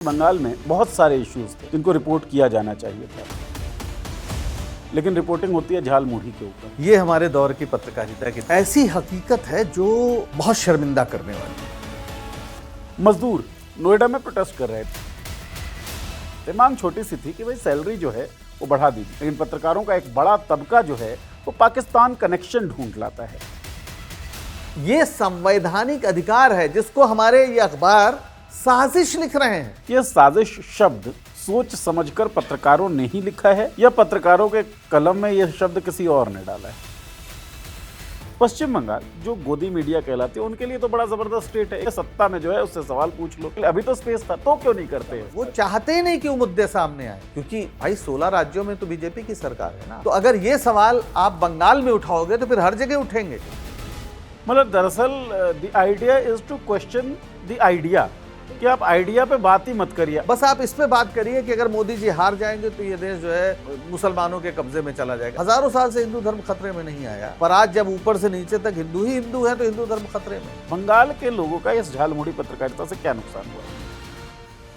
बंगाल में बहुत सारे इश्यूज थे जिनको रिपोर्ट किया जाना चाहिए था, लेकिन रिपोर्टिंग होती है झाल मुढ़ी के ऊपर। ये हमारे दौर की पत्रकारिता की ऐसी हकीकत है जो बहुत शर्मिंदा करने वाली है। मजदूर नोएडा में प्रोटेस्ट कर रहे थे। मांग छोटी सी थी कि भाई सैलरी जो है वो बढ़ा दीजिए, लेकिन पत्रकारों का एक बड़ा तबका जो है वो पाकिस्तान कनेक्शन ढूंढ लाता है। ये संवैधानिक अधिकार है जिसको हमारे ये अखबार साजिश लिख रहे हैं। यह साजिश शब्द सोच समझकर पत्रकारों ने ही लिखा है या पत्रकारों के कलम में यह शब्द किसी और ने डाला है? पश्चिम बंगाल जो गोदी मीडिया कहलाती है उनके लिए तो बड़ा जबरदस्त स्टेट है। सत्ता में जो है उससे सवाल पूछ लो, अभी तो स्पेस था तो क्यों नहीं करते? वो चाहते ही नहीं कि वो मुद्दे सामने आए, क्योंकि भाई 16 राज्यों में तो बीजेपी की सरकार है ना। तो अगर ये सवाल आप बंगाल में उठाओगे तो फिर हर जगह उठेंगे। मतलब दरअसल the idea is to question the idea, कि आप आइडिया पे बात ही मत करिए, बस आप इस पे बात करिए कि अगर मोदी जी हार जाएंगे तो ये देश जो है मुसलमानों के कब्जे में चला जाएगा। हजारों साल से हिंदू धर्म खतरे में नहीं आया, पर आज जब ऊपर से नीचे तक हिंदू ही हिंदू है तो हिंदू धर्म खतरे में। बंगाल के लोगों का इस झालमुड़ी पत्रकारिता से क्या नुकसान हुआ?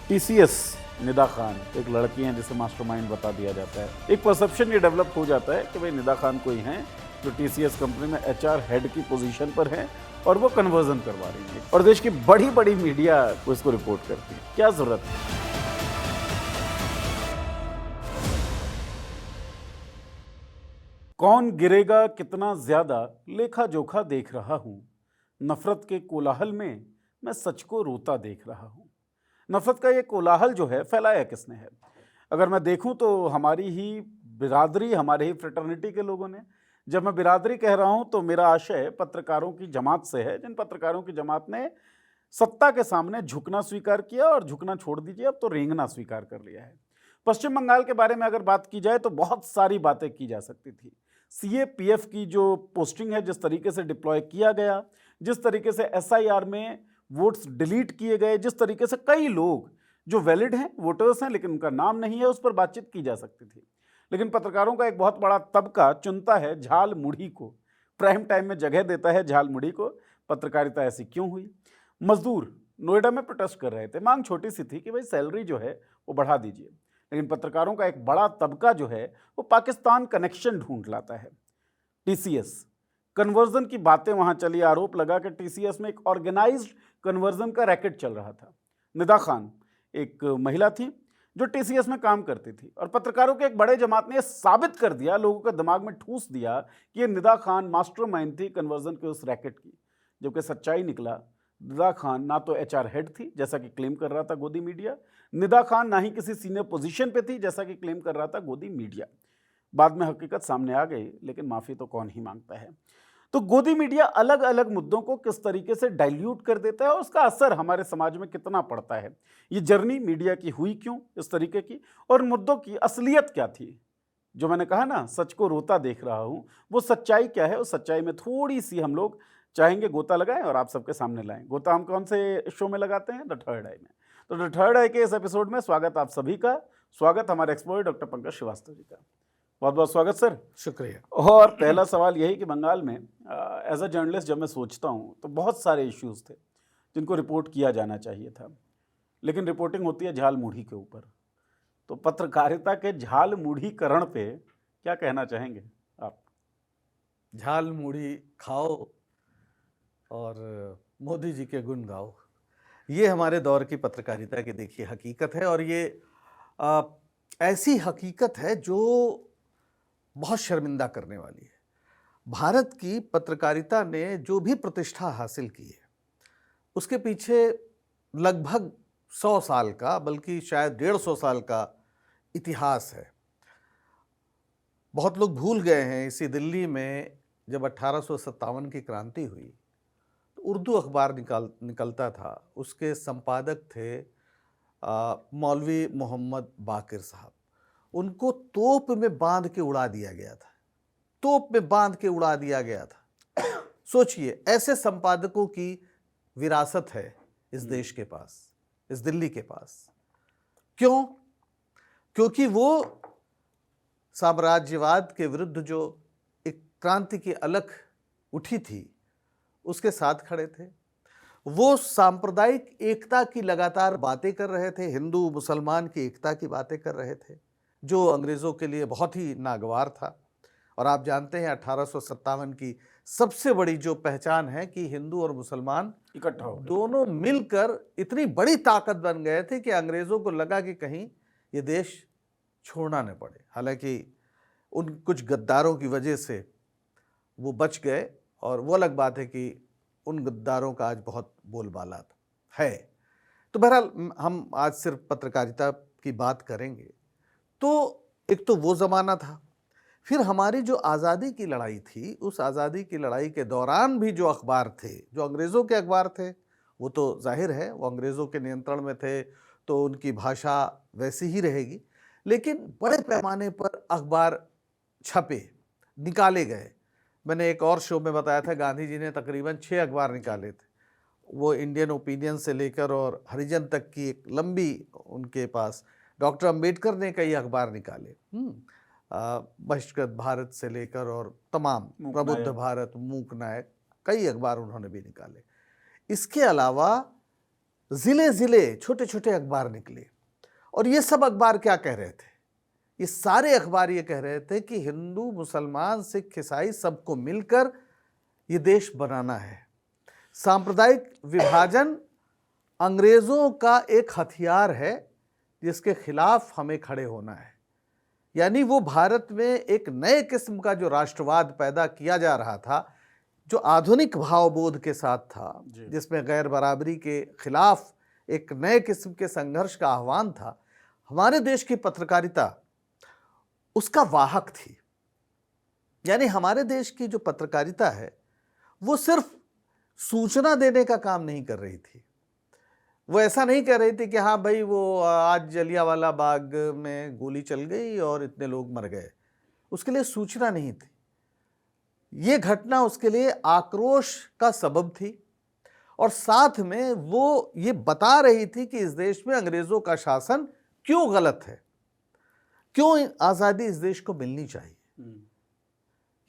टीसीएस निदा खान एक लड़की है जिसे मास्टरमाइंड बता दिया जाता है। एक परसेप्शन ये डेवलप हो जाता है कि भाई निदा खान कोई हैं जो टीसीएस कंपनी में एचआर हेड की पोजीशन पर हैं और वो कन्वर्जन करवा रही है, और देश की बड़ी बड़ी मीडिया को इसको रिपोर्ट करती है। क्या जरूरत है? कौन गिरेगा कितना ज्यादा लेखा जोखा देख रहा हूं, नफरत के कोलाहल में मैं सच को रोता देख रहा हूं। नफरत का ये कोलाहल जो है फैलाया किसने है? अगर मैं देखूं तो हमारी ही बिरादरी, हमारे ही फ्रेटर्निटी के लोगों ने। जब मैं बिरादरी कह रहा हूं तो मेरा आशय पत्रकारों की जमात से है, जिन पत्रकारों की जमात ने सत्ता के सामने झुकना स्वीकार किया, और झुकना छोड़ दीजिए अब तो रेंगना स्वीकार कर लिया है। पश्चिम बंगाल के बारे में अगर बात की जाए तो बहुत सारी बातें की जा सकती थी। सीएपीएफ की जो पोस्टिंग है, जिस तरीके से डिप्लॉय किया गया, जिस तरीके से एसआईआर में वोट्स डिलीट किए गए, जिस तरीके से कई लोग जो वैलिड हैं, वोटर्स हैं लेकिन उनका नाम नहीं है, उस पर बातचीत की जा सकती थी। लेकिन पत्रकारों का एक बहुत बड़ा तबका चुनता है झाल मुढ़ी को, प्राइम टाइम में जगह देता है झाल मुढ़ी को। पत्रकारिता ऐसी क्यों हुई? मजदूर नोएडा में प्रोटेस्ट कर रहे थे। मांग छोटी सी थी कि भाई सैलरी जो है वो बढ़ा दीजिए, लेकिन पत्रकारों का एक बड़ा तबका जो है वो पाकिस्तान कनेक्शन ढूंढ लाता है। टीसीएस कन्वर्जन की बातें वहां चली, आरोप लगा कि टीसीएस में एक ऑर्गेनाइज्ड कन्वर्जन का रैकेट चल रहा था। निदा खान एक महिला थी जो टीसीएस में काम करती थी, और पत्रकारों के एक बड़े जमात ने यह साबित कर दिया, लोगों के दिमाग में ठूस दिया कि ये निदा खान मास्टरमाइंड थी कन्वर्जन के उस रैकेट की। जबकि सच्चाई निकला, निदा खान ना तो एचआर हेड थी जैसा कि क्लेम कर रहा था गोदी मीडिया, निदा खान ना ही किसी सीनियर पोजीशन पे थी जैसा कि क्लेम कर रहा था गोदी मीडिया। बाद में हकीकत सामने आ गई, लेकिन माफी तो कौन ही मांगता है। तो गोदी मीडिया अलग अलग मुद्दों को किस तरीके से डाइल्यूट कर देता है और उसका असर हमारे समाज में कितना पड़ता है। ये जर्नी मीडिया की हुई क्यों इस तरीके की, और मुद्दों की असलियत क्या थी? जो मैंने कहा ना, सच को रोता देख रहा हूं, वो सच्चाई क्या है? उस सच्चाई में थोड़ी सी हम लोग चाहेंगे गोता लगाएं और आप सबके सामने लाएं। गोता हम कौन से शो में लगाते हैं? द थर्ड आई में। तो द थर्ड आई के इस एपिसोड में स्वागत आप सभी का। स्वागत हमारे एक्सपर्ट डॉक्टर पंकज श्रीवास्तव जी का। बहुत बहुत स्वागत सर। शुक्रिया। और पहला सवाल यही कि बंगाल में एज अ जर्नलिस्ट जब मैं सोचता हूँ तो बहुत सारे इश्यूज थे जिनको रिपोर्ट किया जाना चाहिए था, लेकिन रिपोर्टिंग होती है झाल मुढ़ी के ऊपर। तो पत्रकारिता के झाल मुढ़ीकरण पे क्या कहना चाहेंगे आप? झाल मुढ़ी खाओ और मोदी जी के गुण गाओ, ये हमारे दौर की पत्रकारिता की देखिए हकीकत है। और ये ऐसी हकीकत है जो बहुत शर्मिंदा करने वाली है। भारत की पत्रकारिता ने जो भी प्रतिष्ठा हासिल की है उसके पीछे लगभग 100 साल का, बल्कि शायद 150 साल का इतिहास है। बहुत लोग भूल गए हैं, इसी दिल्ली में जब 1857 की क्रांति हुई तो उर्दू अखबार निकलता था। उसके संपादक थे मौलवी मोहम्मद बाकिर साहब। उनको तोप में बांध के उड़ा दिया गया था, तोप में बांध के उड़ा दिया गया था। सोचिए, ऐसे संपादकों की विरासत है इस देश के पास, इस दिल्ली के पास। क्यों? क्योंकि वो साम्राज्यवाद के विरुद्ध जो एक क्रांति की अलख उठी थी उसके साथ खड़े थे। वो सांप्रदायिक एकता की लगातार बातें कर रहे थे, हिंदू मुसलमान की एकता की बातें कर रहे थे, जो अंग्रेज़ों के लिए बहुत ही नागवार था। और आप जानते हैं 1857 की सबसे बड़ी जो पहचान है कि हिंदू और मुसलमान इकट्ठा हो गए। दोनों मिलकर इतनी बड़ी ताकत बन गए थे कि अंग्रेज़ों को लगा कि कहीं ये देश छोड़ना न पड़े। हालांकि उन कुछ गद्दारों की वजह से वो बच गए, और वो अलग बात है कि उन गद्दारों का आज बहुत बोलबाला है। तो बहरहाल हम आज सिर्फ पत्रकारिता की बात करेंगे। तो एक तो वो ज़माना था, फिर हमारी जो आज़ादी की लड़ाई थी, उस आज़ादी की लड़ाई के दौरान भी जो अखबार थे, जो अंग्रेज़ों के अखबार थे, वो तो जाहिर है वो अंग्रेज़ों के नियंत्रण में थे, तो उनकी भाषा वैसी ही रहेगी। लेकिन बड़े पैमाने पर अखबार छपे, निकाले गए। मैंने एक और शो में बताया था, गांधी जी ने तकरीबन 6 अखबार निकाले थे। वो इंडियन ओपिनियन से लेकर और हरिजन तक की एक लंबी उनके पास, डॉक्टर अंबेडकर ने कई अखबार निकाले, बहिष्कृत भारत से लेकर और तमाम, प्रबुद्ध भारत, मूक नायक, कई अखबार उन्होंने भी निकाले। इसके अलावा ज़िले ज़िले छोटे छोटे अखबार निकले, और ये सब अखबार क्या कह रहे थे? ये सारे अखबार ये कह रहे थे कि हिंदू, मुसलमान, सिख, ईसाई सबको मिलकर ये देश बनाना है। सांप्रदायिक विभाजन अंग्रेज़ों का एक हथियार है जिसके खिलाफ हमें खड़े होना है। यानी वो भारत में एक नए किस्म का जो राष्ट्रवाद पैदा किया जा रहा था, जो आधुनिक भावबोध के साथ था, जिसमें गैर बराबरी के खिलाफ एक नए किस्म के संघर्ष का आह्वान था, हमारे देश की पत्रकारिता उसका वाहक थी। यानी हमारे देश की जो पत्रकारिता है वो सिर्फ सूचना देने का काम नहीं कर रही थी। वो ऐसा नहीं कह रही थी कि हाँ भाई वो आज जलियांवाला बाग में गोली चल गई और इतने लोग मर गए, उसके लिए सूचना नहीं थी। ये घटना उसके लिए आक्रोश का सबब थी, और साथ में वो ये बता रही थी कि इस देश में अंग्रेज़ों का शासन क्यों गलत है, क्यों आज़ादी इस देश को मिलनी चाहिए।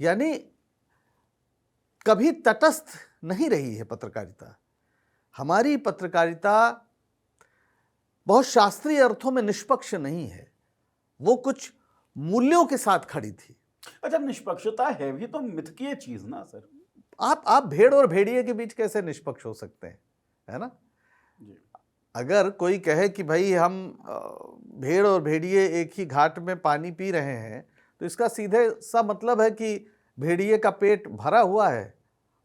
यानी कभी तटस्थ नहीं रही है पत्रकारिता। हमारी पत्रकारिता बहुत शास्त्रीय अर्थों में निष्पक्ष नहीं है, वो कुछ मूल्यों के साथ खड़ी थी। अच्छा, निष्पक्षता है भी तो मिथकीय चीज ना सर। आप भेड़ और भेड़िए के बीच कैसे निष्पक्ष हो सकते हैं, है ना? जी। अगर कोई कहे कि भाई हम भेड़ और भेड़िए एक ही घाट में पानी पी रहे हैं, तो इसका सीधे सा मतलब है कि भेड़िए का पेट भरा हुआ है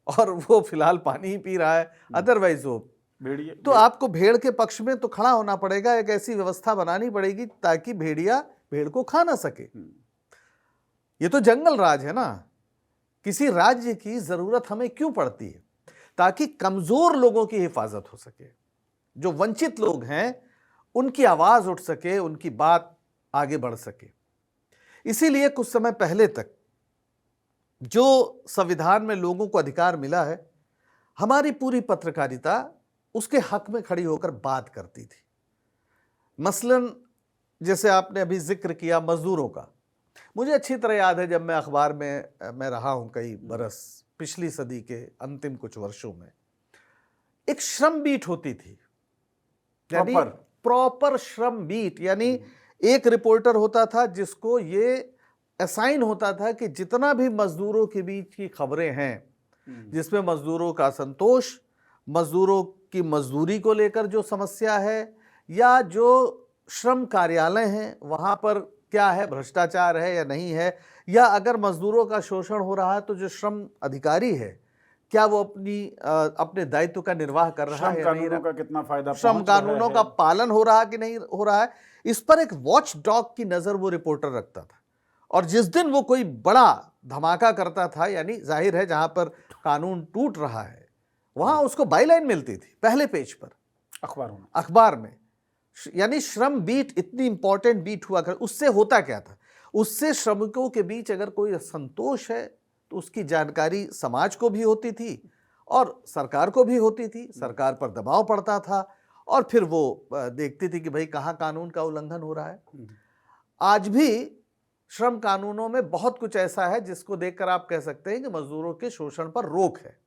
और वो फिलहाल पानी ही पी रहा है, अदरवाइज वो भेड़िए। तो आपको भेड़ के पक्ष में तो खड़ा होना पड़ेगा, एक ऐसी व्यवस्था बनानी पड़ेगी ताकि भेड़िया भेड़ को खा ना सके। ये तो जंगल राज है ना। किसी राज्य की जरूरत हमें क्यों पड़ती है? ताकि कमजोर लोगों की हिफाजत हो सके, जो वंचित लोग हैं उनकी आवाज उठ सके, उनकी बात आगे बढ़ सके। इसीलिए कुछ समय पहले तक जो संविधान में लोगों को अधिकार मिला है, हमारी पूरी पत्रकारिता उसके हक में खड़ी होकर बात करती थी। मसलन जैसे आपने अभी जिक्र किया मजदूरों का, मुझे अच्छी तरह याद है जब मैं अखबार में मैं रहा हूं कई बरस, पिछली सदी के अंतिम कुछ वर्षों में एक श्रम बीट होती थी, यानी प्रॉपर श्रम बीट। यानी एक रिपोर्टर होता था जिसको ये असाइन होता था कि जितना भी मजदूरों के बीच की खबरें हैं, जिसमें मजदूरों का असंतोष, मजदूरों की मजदूरी को लेकर जो समस्या है, या जो श्रम कार्यालय हैं वहाँ पर क्या है, भ्रष्टाचार है या नहीं है, या अगर मजदूरों का शोषण हो रहा है तो जो श्रम अधिकारी है क्या वो अपने दायित्व का निर्वाह कर रहा है, कानूनों का कितना फायदा, श्रम कानूनों का पालन हो रहा है कि नहीं हो रहा है, इस पर एक वॉच डॉग की नजर वो रिपोर्टर रखता था। और जिस दिन वो कोई बड़ा धमाका करता था, यानी जाहिर है जहां पर कानून टूट रहा है, वहां उसको बाईलाइन मिलती थी पहले पेज पर अखबार में। यानी श्रम बीट इतनी इंपॉर्टेंट बीट हुआ कर। उससे होता क्या था, उससे श्रमिकों के बीच अगर कोई असंतोष है तो उसकी जानकारी समाज को भी होती थी और सरकार को भी होती थी, सरकार पर दबाव पड़ता था और फिर वो देखती थी कि भाई कहाँ कानून का उल्लंघन हो रहा है। आज भी श्रम कानूनों में बहुत कुछ ऐसा है जिसको देखकर आप कह सकते हैं कि मजदूरों के शोषण पर रोक है।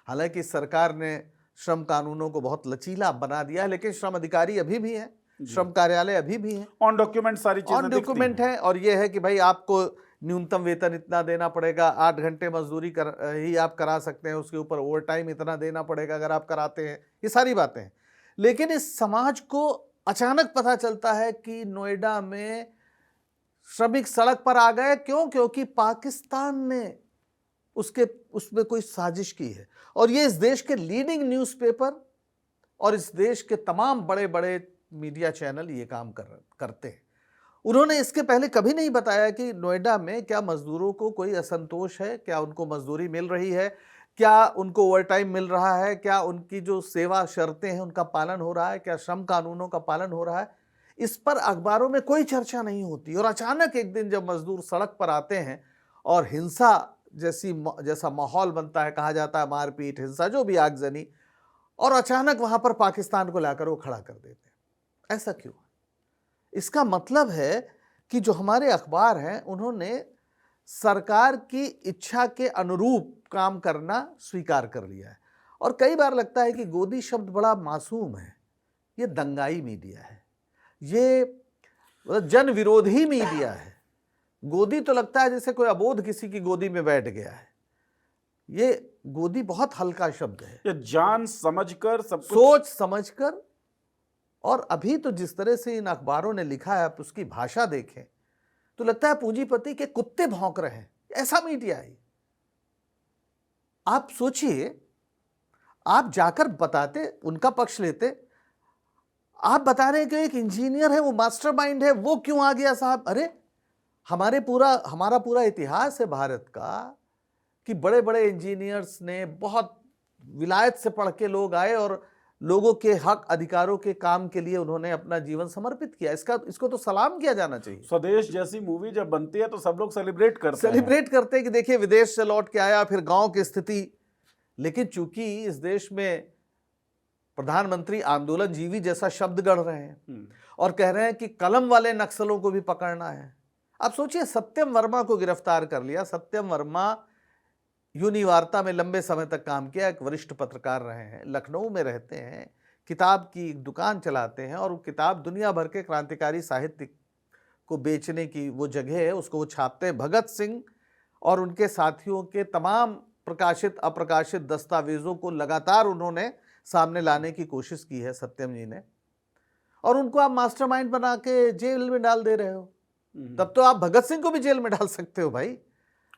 हालांकि सरकार ने श्रम कानूनों को बहुत लचीला बना दिया है, लेकिन श्रम अधिकारी अभी भी हैं, जी। श्रम कार्यालय अभी भी हैं, ऑन डॉक्यूमेंट सारी चीजें ऑन डॉक्यूमेंट दिखती हैं। है। और ये है कि भाई आपको न्यूनतम वेतन इतना देना पड़ेगा, 8 घंटे मजदूरी ही आप करा सकते हैं, उसके ऊपर ओवर टाइम इतना देना पड़ेगा अगर आप कराते हैं, ये सारी बातें हैं। लेकिन इस समाज को अचानक पता चलता है कि नोएडा में श्रमिक सड़क पर आ गए। क्यों? क्योंकि पाकिस्तान ने उसमें कोई साजिश की है। और ये इस देश के लीडिंग न्यूज़पेपर और इस देश के तमाम बड़े बड़े मीडिया चैनल ये काम करते हैं। उन्होंने इसके पहले कभी नहीं बताया कि नोएडा में क्या मजदूरों को कोई असंतोष है, क्या उनको मजदूरी मिल रही है, क्या उनको ओवरटाइम मिल रहा है, क्या उनकी जो सेवा शर्तें हैं उनका पालन हो रहा है, क्या श्रम कानूनों का पालन हो रहा है। इस पर अखबारों में कोई चर्चा नहीं होती। और अचानक एक दिन जब मजदूर सड़क पर आते हैं और हिंसा जैसा माहौल बनता है, कहा जाता है मारपीट, हिंसा, जो भी आगजनी, और अचानक वहां पर पाकिस्तान को लाकर वो खड़ा कर देते हैं। ऐसा क्यों? इसका मतलब है कि जो हमारे अखबार हैं उन्होंने सरकार की इच्छा के अनुरूप काम करना स्वीकार कर लिया है। और कई बार लगता है कि गोदी शब्द बड़ा मासूम है। ये दंगाई मीडिया है, ये जन विरोधी मीडिया है। गोदी तो लगता है जैसे कोई अबोध किसी की गोदी में बैठ गया है। ये गोदी बहुत हल्का शब्द है। ये जान समझकर सब कुछ, सोच समझकर। और अभी तो जिस तरह से इन अखबारों ने लिखा है, आप उसकी भाषा देखें तो लगता है पूंजीपति के कुत्ते भौंक रहे हैं। ऐसा मीडिया है। आप सोचिए, आप जाकर बताते, उनका पक्ष लेते, आप बता रहे हैं कि एक इंजीनियर है, वो मास्टरमाइंड है, वो क्यों आ गया साहब? अरे हमारा पूरा इतिहास है भारत का कि बड़े बड़े इंजीनियर्स ने, बहुत विलायत से पढ़ के लोग आए और लोगों के हक अधिकारों के काम के लिए उन्होंने अपना जीवन समर्पित किया। इसको तो सलाम किया जाना चाहिए। स्वदेश जैसी मूवी जब बनती है तो सब लोग सेलिब्रेट करते हैं कि देखिए विदेश से लौट के आया, फिर गांव की स्थिति। लेकिन चूंकि इस देश में प्रधानमंत्री आंदोलन जीवी जैसा शब्द गढ़ रहे हैं और कह रहे हैं कि कलम वाले नक्सलों को भी पकड़ना है। आप सोचिए, सत्यम वर्मा को गिरफ्तार कर लिया। सत्यम वर्मा यूनी वार्ता में लंबे समय तक काम किया, एक वरिष्ठ पत्रकार रहे हैं, लखनऊ में रहते हैं, किताब की एक दुकान चलाते हैं और वो किताब दुनिया भर के क्रांतिकारी साहित्य को बेचने की वो जगह है, उसको वो छापते हैं। भगत सिंह और उनके साथियों के तमाम प्रकाशित अप्रकाशित दस्तावेजों को लगातार उन्होंने सामने लाने की कोशिश की है सत्यम जी ने। और उनको आप मास्टरमाइंड बना के जेल में डाल दे रहे हो। तब तो आप भगत सिंह को भी जेल में डाल सकते हो भाई,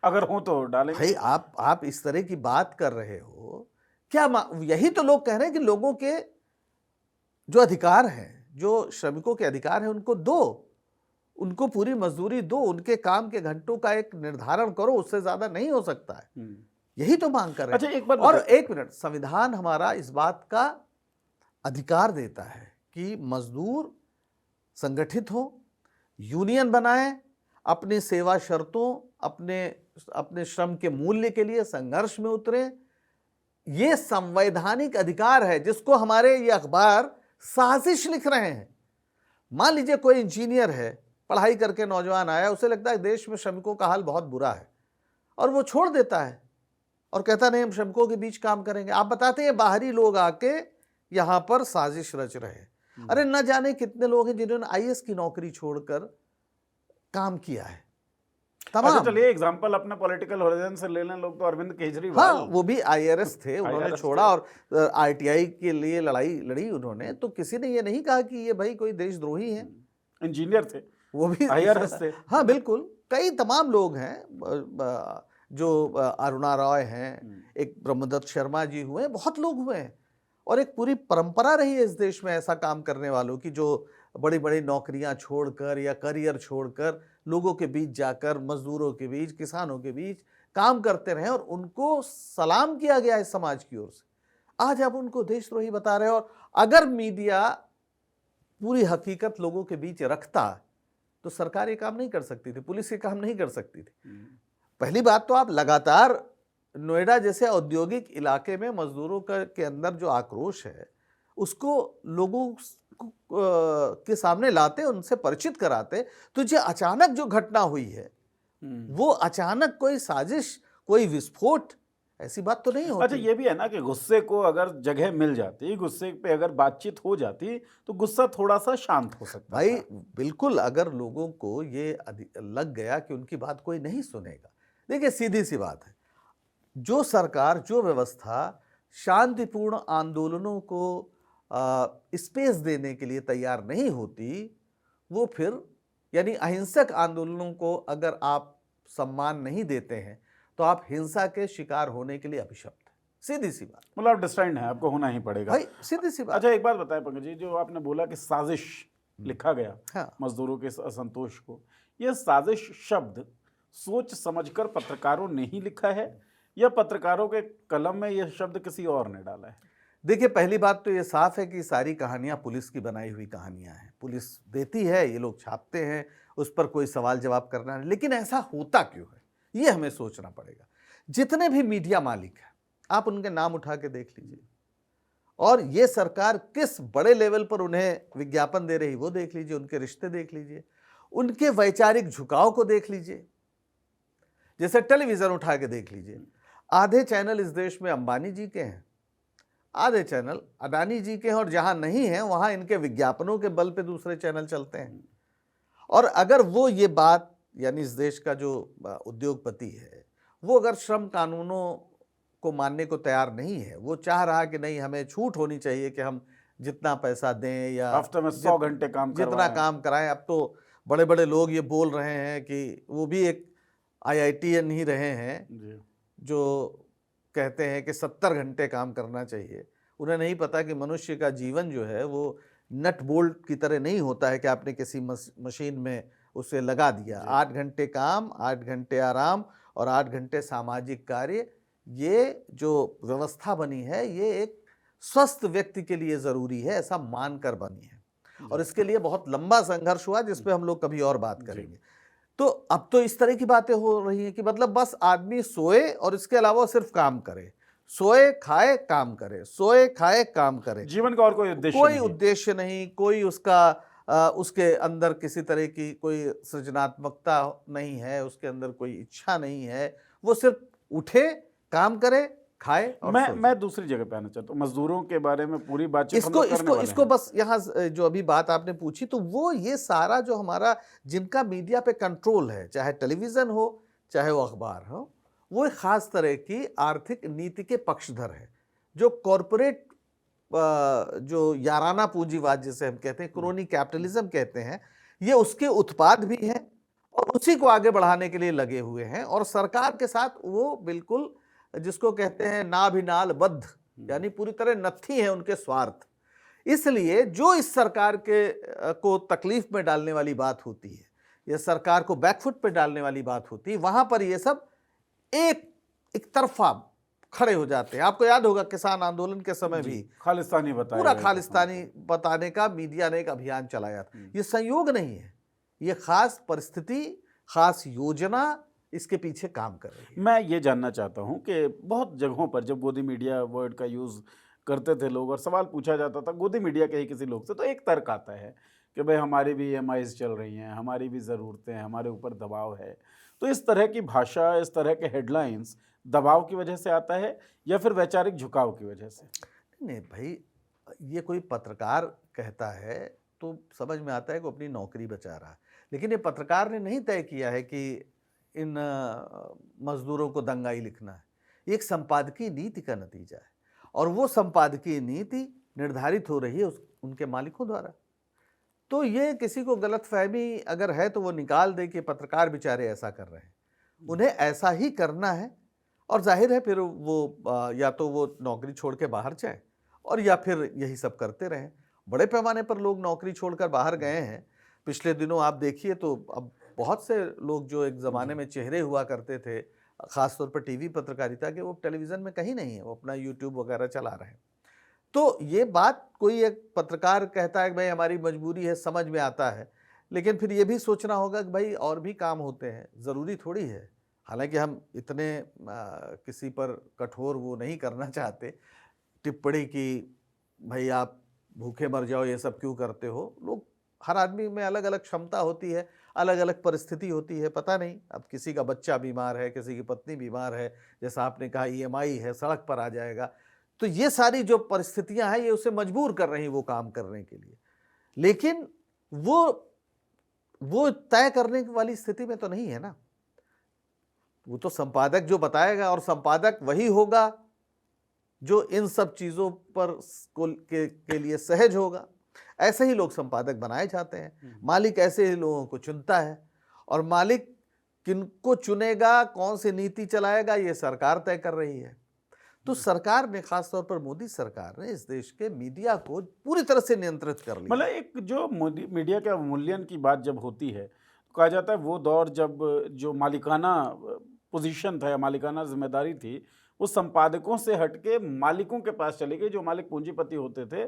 अगर हो तो डालें भाई। आप इस तरह की बात कर रहे हो क्या? यही तो लोग कह रहे हैं कि लोगों के जो अधिकार हैं, जो श्रमिकों के अधिकार हैं, उनको दो, उनको पूरी मजदूरी दो, उनके काम के घंटों का एक निर्धारण करो, उससे ज्यादा नहीं हो सकता है। यही तो मांग कर रहे हैं। अच्छा, एक बार और एक मिनट, संविधान हमारा इस बात का अधिकार देता है कि मजदूर संगठित हो, यूनियन बनाए, अपनी सेवा शर्तों, अपने श्रम के मूल्य के लिए संघर्ष में उतरे। ये संवैधानिक अधिकार है जिसको हमारे ये अखबार साजिश लिख रहे हैं। मान लीजिए कोई इंजीनियर है, पढ़ाई करके नौजवान आया, उसे लगता है देश में श्रमिकों का हाल बहुत बुरा है और वो छोड़ देता है और कहता नहीं हम श्रमिकों के बीच काम करेंगे। आप बताते हैं बाहरी लोग आके यहां पर साजिश रच रहे हैं। अरे न जाने कितने लोग हैं जिन्होंने आईएएस की नौकरी छोड़कर काम किया है। अच्छा, चलिए एग्जांपल अपने पॉलिटिकल होराइजन से ले लें। लोग तो अरविंद केजरीवाल, हाँ, वो भी आईआरएस थे, उन्होंने छोड़ा और आरटीआई के लिए लड़ाई लड़ी उन्होंने। तो किसी ने ये नहीं कहा कि ये भाई कोई देशद्रोही हैं। इंजीनियर थे, वो भी आईआरएस थे। हाँ बिल्कुल, कई तमाम लोग हैं, जो अरुणा रॉय हैं, एक ब्रह्मदत्त शर्मा जी हुए, बहुत लोग हुए हैं। और एक पूरी परंपरा रही है इस देश में ऐसा काम करने वालों की, जो बड़ी बड़ी नौकरियां छोड़कर या करियर छोड़कर लोगों के बीच जाकर, मजदूरों के बीच, किसानों के बीच काम करते रहे और उनको सलाम किया गया है समाज की ओर से। आज आप उनको देशद्रोही बता रहे हो। और अगर मीडिया पूरी हकीकत लोगों के बीच रखता तो सरकार ये काम नहीं कर सकती थी, पुलिस ये काम नहीं कर सकती थी। पहली बात तो आप लगातार नोएडा जैसे औद्योगिक इलाके में मजदूरों के अंदर जो आक्रोश है उसको लोगों के सामने लाते, उनसे परिचित कराते। तो जो अचानक जो घटना हुई है वो अचानक कोई साजिश, कोई विस्फोट, ऐसी बात तो नहीं अच्छा, होती। ये भी है ना कि गुस्से को अगर जगह मिल जाती, गुस्से पे अगर बातचीत हो जाती, तो गुस्सा थोड़ा सा शांत हो सकता भाई था। बिल्कुल, अगर लोगों को ये लग गया कि उनकी बात कोई नहीं सुनेगा, देखिए सीधी सी बात है, जो सरकार, जो व्यवस्था शांतिपूर्ण आंदोलनों को स्पेस देने के लिए तैयार नहीं होती, वो फिर यानी अहिंसक आंदोलनों को अगर आप सम्मान नहीं देते हैं, तो आप हिंसा के शिकार होने के लिए अभिशप्त हैं। सीधी सी बात मतलब आप डिस्टेंड हैं, आपको होना ही पड़ेगा। भाई, सीधी सी बात। अच्छा, एक बात बताएं पंकज जी, जो आपने बोला कि साजिश लिखा गया हाँ, मजदूरों के इस असंतोष को, यह साजिश शब्द सोच समझकर पत्रकारों ने ही लिखा है या पत्रकारों के कलम में यह शब्द किसी और ने डाला है? देखिए पहली बात तो ये साफ है कि सारी कहानियां पुलिस की बनाई हुई कहानियां हैं। पुलिस देती है, ये लोग छापते हैं, उस पर कोई सवाल जवाब करना है। लेकिन ऐसा होता क्यों है, ये हमें सोचना पड़ेगा। जितने भी मीडिया मालिक हैं, आप उनके नाम उठा के देख लीजिए, और ये सरकार किस बड़े लेवल पर उन्हें विज्ञापन दे रही वो देख लीजिए, उनके रिश्ते देख लीजिए, उनके वैचारिक झुकाव को देख लीजिए। जैसे टेलीविजन उठा के देख लीजिए, आधे चैनल इस देश में अंबानी जी के हैं, आधे चैनल अडानी जी के हैं, और जहां नहीं हैं वहां इनके विज्ञापनों के बल पे दूसरे चैनल चलते हैं। और अगर वो ये बात, यानी इस देश का जो उद्योगपति है, वो अगर श्रम कानूनों को मानने को तैयार नहीं है, वो चाह रहा कि नहीं हमें छूट होनी चाहिए कि हम जितना पैसा दें या हफ्ते में 100 घंटे काम जितना करवाएं। काम कराएं। अब तो बड़े बड़े लोग ये बोल रहे हैं कि वो भी एक IITN ही रहे हैं जी। जो कहते हैं कि 70 घंटे काम करना चाहिए। उन्हें नहीं पता कि मनुष्य का जीवन जो है वो नट बोल्ट की तरह नहीं होता है कि आपने किसी मशीन में उसे लगा दिया। 8 घंटे काम, 8 घंटे आराम और 8 घंटे सामाजिक कार्य, ये जो व्यवस्था बनी है ये एक स्वस्थ व्यक्ति के लिए ज़रूरी है, ऐसा मानकर बनी है। और इसके लिए बहुत लंबा संघर्ष हुआ, जिस पे हम लोग कभी और बात करेंगे। तो अब तो इस तरह की बातें हो रही हैं कि मतलब बस आदमी सोए और इसके अलावा सिर्फ काम करे, सोए खाए काम करे, सोए खाए काम करे, जीवन का और कोई उद्देश्य कोई नहीं। उद्देश्य नहीं, कोई उसका उसके अंदर किसी तरह की कोई सृजनात्मकता नहीं है, उसके अंदर कोई इच्छा नहीं है। वो सिर्फ उठे, काम करे, खाए और सो जाए। मैं दूसरी जगह पे आना चाहता हूँ, मजदूरों के बारे में पूरी बातचीत हम इसको लोग करने इसको वाले इसको हैं। बस यहाँ जो अभी बात आपने पूछी, तो वो ये सारा जो हमारा जिनका मीडिया पे कंट्रोल है, चाहे टेलीविजन हो चाहे वो अखबार हो, वो एक खास तरह की आर्थिक नीति के पक्षधर है, जो कॉरपोरेट जो याराना पूंजीवाद जिसे हम कहते हैं, क्रोनी कैपिटलिज्म कहते हैं, ये उसके उत्पाद भी हैं और उसी को आगे बढ़ाने के लिए लगे हुए हैं। और सरकार के साथ वो बिल्कुल जिसको कहते हैं नाभिनाल बद्ध, यानी पूरी तरह नत्थी है उनके स्वार्थ। इसलिए जो इस सरकार के को तकलीफ में डालने वाली बात होती है या सरकार को बैकफुट पे डालने वाली बात होती है, वहां पर ये सब एक तरफा खड़े हो जाते हैं। आपको याद होगा किसान आंदोलन के समय भी खालिस्तानी बताया पूरा गया था। खालिस्तानी बताने का मीडिया ने एक अभियान चलाया था। ये संयोग नहीं है, ये खास परिस्थिति, खास योजना इसके पीछे काम कर रही है। मैं ये जानना चाहता हूँ कि बहुत जगहों पर जब गोदी मीडिया वर्ड का यूज़ करते थे लोग और सवाल पूछा जाता था गोदी मीडिया के ही किसी लोग से, तो एक तर्क आता है कि भाई हमारी भी EMIs चल रही हैं, हमारी भी ज़रूरतें हैं, हमारे ऊपर दबाव है। तो इस तरह की भाषा, इस तरह के हेडलाइंस दबाव की वजह से आता है या फिर वैचारिक झुकाव की वजह से? नहीं भाई, ये कोई पत्रकार कहता है तो समझ में आता है कि वो अपनी नौकरी बचा रहा है, लेकिन ये पत्रकार ने नहीं तय किया है कि इन मजदूरों को दंगाई लिखना है। ये एक संपादकीय नीति का नतीजा है और वो संपादकीय नीति निर्धारित हो रही है उनके मालिकों द्वारा। तो ये किसी को गलतफहमी अगर है तो वो निकाल दे कि पत्रकार बेचारे ऐसा कर रहे हैं, उन्हें ऐसा ही करना है। और जाहिर है फिर वो या तो वो नौकरी छोड़ के बाहर जाए और या फिर यही सब करते रहें। बड़े पैमाने पर लोग नौकरी छोड़कर बाहर गए हैं। पिछले दिनों आप देखिए तो अब बहुत से लोग जो एक ज़माने में चेहरे हुआ करते थे, ख़ासतौर पर टीवी पत्रकारिता के, वो टेलीविज़न में कहीं नहीं है, वो अपना यूट्यूब वगैरह चला रहे हैं। तो ये बात कोई एक पत्रकार कहता है कि भाई हमारी मजबूरी है, समझ में आता है, लेकिन फिर ये भी सोचना होगा कि भाई और भी काम होते हैं, ज़रूरी थोड़ी है। हालांकि हम इतने किसी पर कठोर वो नहीं करना चाहते टिप्पणी की, भाई आप भूखे मर जाओ, ये सब क्यों करते हो। लोग हर आदमी में अलग अलग क्षमता होती है, अलग अलग परिस्थिति होती है, पता नहीं अब किसी का बच्चा बीमार है, किसी की पत्नी बीमार है, जैसा आपने कहा ईएमआई है, सड़क पर आ जाएगा। तो ये सारी जो परिस्थितियां हैं ये उसे मजबूर कर रही हैं वो काम करने के लिए, लेकिन वो तय करने वाली स्थिति में तो नहीं है ना। वो तो संपादक जो बताएगा, और संपादक वही होगा जो इन सब चीजों पर के लिए सहज होगा। ऐसे ही लोग संपादक बनाए जाते हैं, मालिक ऐसे ही लोगों को चुनता है, और मालिक किनको चुनेगा, कौन सी नीति चलाएगा, ये सरकार तय कर रही है। तो सरकार ने, खासतौर पर मोदी सरकार ने, इस देश के मीडिया को पूरी तरह से नियंत्रित कर लिया। मतलब एक जो मीडिया के अवमूल्यन की बात जब होती है तो कहा जाता है वो दौर जब जो मालिकाना पोजीशन था या मालिकाना जिम्मेदारी थी वो संपादकों से हटके मालिकों के पास चली गई, जो मालिक पूंजीपति होते थे।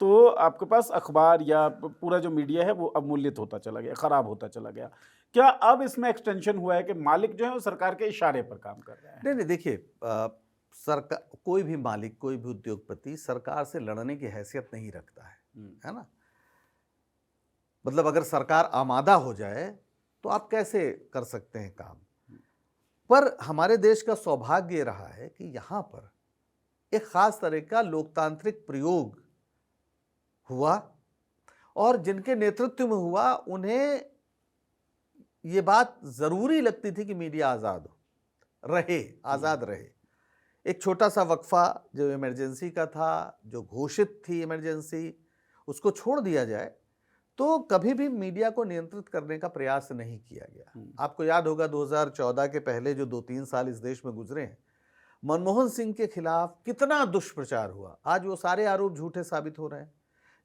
तो आपके पास अखबार या पूरा जो मीडिया है वो अवमूल्यित होता चला गया, खराब होता चला गया। क्या अब इसमें एक्सटेंशन हुआ है कि मालिक जो है वो सरकार के इशारे पर काम कर रहे हैं? नहीं, देखिए, सरकार, कोई भी मालिक, कोई भी उद्योगपति सरकार से लड़ने की हैसियत नहीं रखता है ना। मतलब अगर सरकार आमादा हो जाए तो आप कैसे कर सकते हैं काम। पर हमारे देश का सौभाग्य ये रहा है कि यहाँ पर एक खास तरह का लोकतांत्रिक प्रयोग हुआ, और जिनके नेतृत्व में हुआ उन्हें ये बात जरूरी लगती थी कि मीडिया आजाद रहे, आजाद रहे। एक छोटा सा वक्फा जो इमरजेंसी का था, जो घोषित थी इमरजेंसी, उसको छोड़ दिया जाए तो कभी भी मीडिया को नियंत्रित करने का प्रयास नहीं किया गया। आपको याद होगा 2014 के पहले जो 2-3 साल इस देश में गुजरे हैं, मनमोहन सिंह के खिलाफ कितना दुष्प्रचार हुआ। आज वो सारे आरोप झूठे साबित हो रहे हैं,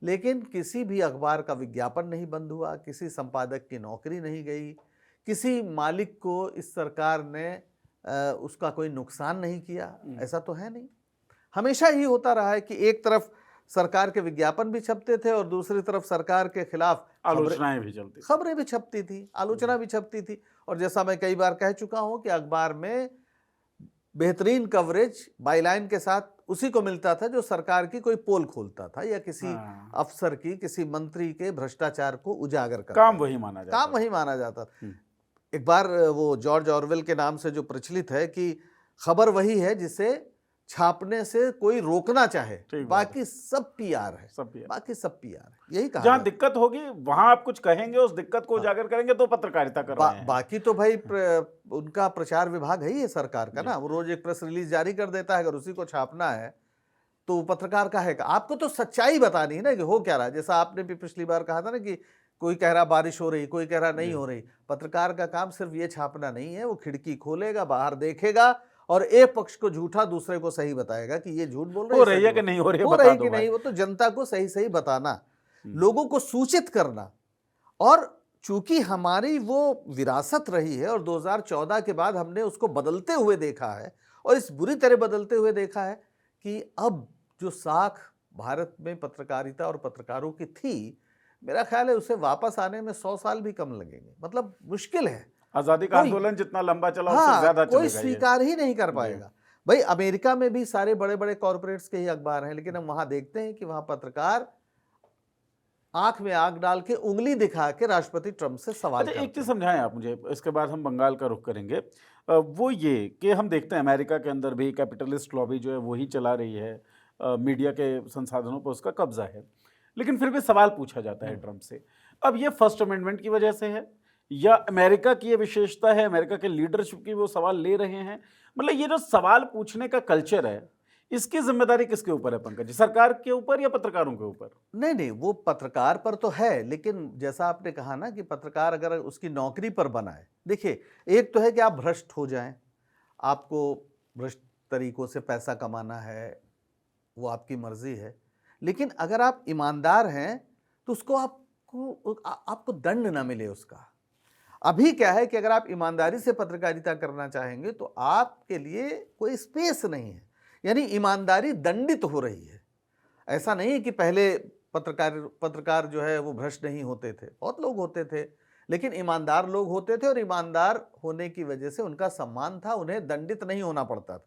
लेकिन किसी भी अखबार का विज्ञापन नहीं बंद हुआ, किसी संपादक की नौकरी नहीं गई, किसी मालिक को इस सरकार ने उसका कोई नुकसान नहीं किया, ऐसा तो है नहीं। हमेशा ही होता रहा है कि एक तरफ सरकार के विज्ञापन भी छपते थे और दूसरी तरफ सरकार के खिलाफ आलोचनाएं भी चलती, खबरें भी छपती थी, आलोचना भी छपती थी। और जैसा मैं कई बार कह चुका हूं कि अखबार में बेहतरीन कवरेज बाईलाइन के साथ उसी को मिलता था जो सरकार की कोई पोल खोलता था या किसी अफसर की, किसी मंत्री के भ्रष्टाचार को उजागर करता, काम वही माना जाता। एक बार वो जॉर्ज ऑरवेल के नाम से जो प्रचलित है कि खबर वही है जिसे छापने से कोई रोकना चाहे, बाकी सब पीआर है, बाकी सब पीआर है। यही कहा, जहां दिक्कत होगी वहां आप कुछ कहेंगे, उस दिक्कत को उजागर करेंगे, तो पत्रकारिता कर रहे हैं। बाकी तो भाई उनका प्रचार विभाग है ही सरकार का ना, वो रोज एक प्रेस रिलीज जारी कर देता है, अगर उसी को छापना है तो पत्रकार का है। आपको तो सच्चाई बतानी है ना कि हो क्या रहा है। जैसा आपने भी पिछली बार कहा था ना कि कोई कह रहा बारिश हो रही, कोई कह रहा नहीं हो रही। पत्रकार का काम सिर्फ ये छापना नहीं है, वो खिड़की खोलेगा, बाहर देखेगा और एक पक्ष को झूठा, दूसरे को सही बताएगा कि ये झूठ बोल रही है कि नहीं हो रही कि नहीं। वो तो जनता को सही सही बताना, लोगों को सूचित करना। और चूंकि हमारी वो विरासत रही है और 2014 के बाद हमने उसको बदलते हुए देखा है, और इस बुरी तरह बदलते हुए देखा है कि अब जो साख भारत में पत्रकारिता और पत्रकारों की थी, मेरा ख्याल है उसे वापस आने में 100 साल भी कम लगेंगे। मतलब मुश्किल है। आजादी का आंदोलन जितना लंबा चला उससे ज्यादा चलेगा, कोई स्वीकार ही नहीं कर पाएगा। भाई अमेरिका में भी सारे बड़े बड़े कॉर्पोरेट्स के ही अखबार हैं, लेकिन हम वहां देखते हैं कि वहां पत्रकार आंख में आग डाल के उंगली दिखा के राष्ट्रपति ट्रंप से सवाल करते हैं। एक चीज समझाएं आप मुझे, इसके बाद हम बंगाल का रुख करेंगे। वो ये कि हम देखते हैं अमेरिका के अंदर भी कैपिटलिस्ट लॉबी जो है वही चला रही है, मीडिया के संसाधनों पर उसका कब्जा है, लेकिन फिर भी सवाल पूछा जाता है ट्रंप से। अब ये फर्स्ट अमेंडमेंट की वजह से है या अमेरिका की ये विशेषता है, अमेरिका के लीडरशिप की वो सवाल ले रहे हैं? मतलब ये जो सवाल पूछने का कल्चर है, इसकी जिम्मेदारी किसके ऊपर है पंकज जी, सरकार के ऊपर या पत्रकारों के ऊपर? नहीं, वो पत्रकार पर तो है, लेकिन जैसा आपने कहा ना कि पत्रकार अगर उसकी नौकरी पर बनाए, देखिए एक तो है कि आप भ्रष्ट हो जाएं, आपको भ्रष्ट तरीकों से पैसा कमाना है, वो आपकी मर्जी है, लेकिन अगर आप ईमानदार हैं तो उसको आपको दंड ना मिले उसका। अभी क्या है कि अगर आप ईमानदारी से पत्रकारिता करना चाहेंगे तो आपके लिए कोई स्पेस नहीं है, यानी ईमानदारी दंडित हो रही है। ऐसा नहीं है कि पहले पत्रकार जो है वो भ्रष्ट नहीं होते थे, बहुत लोग होते थे, लेकिन ईमानदार लोग होते थे और ईमानदार होने की वजह से उनका सम्मान था, उन्हें दंडित नहीं होना पड़ता था,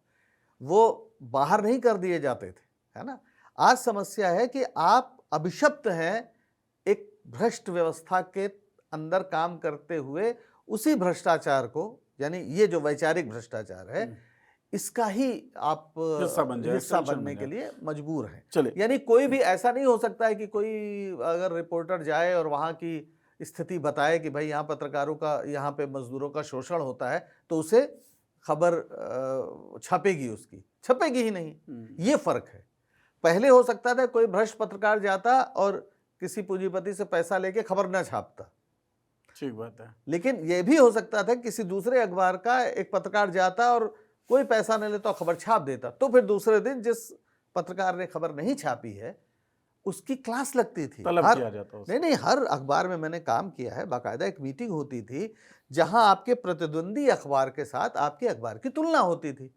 वो बाहर नहीं कर दिए जाते थे, है ना। आज समस्या है कि आप अभिशप्त हैं एक भ्रष्ट व्यवस्था के अंदर काम करते हुए उसी भ्रष्टाचार को, यानी ये जो वैचारिक भ्रष्टाचार है, इसका ही आप हिस्सा बन जाए, हिस्सा extension बनने बन के जाए। लिए मजबूर हैं। चले यानी कोई भी ऐसा नहीं हो सकता है कि कोई अगर रिपोर्टर जाए और वहाँ की स्थिति बताए कि भाई यहाँ पत्रकारों का, यहाँ पे मजदूरों का शोषण होता है, तो उसे खबर छपेगी, उसकी छपेगी ही नहीं। ये फर्क है। पहले हो सकता था कोई भ्रष्ट पत्रकार जाता और किसी पूंजीपति से पैसा लेके खबर न छापता, ठीक बात है। लेकिन यह भी हो सकता था किसी दूसरे अखबार का एक पत्रकार जाता और कोई पैसा नहीं लेता, खबर छाप देता, तो फिर दूसरे दिन जिस पत्रकार ने खबर नहीं छापी है उसकी क्लास लगती थी, तलब हर किया जाता उसको। नहीं, हर अखबार में मैंने काम किया है, बाकायदा एक मीटिंग होती थी जहां आपके प्रतिद्वंदी अखबार के साथ आपके अखबार की तुलना होती थी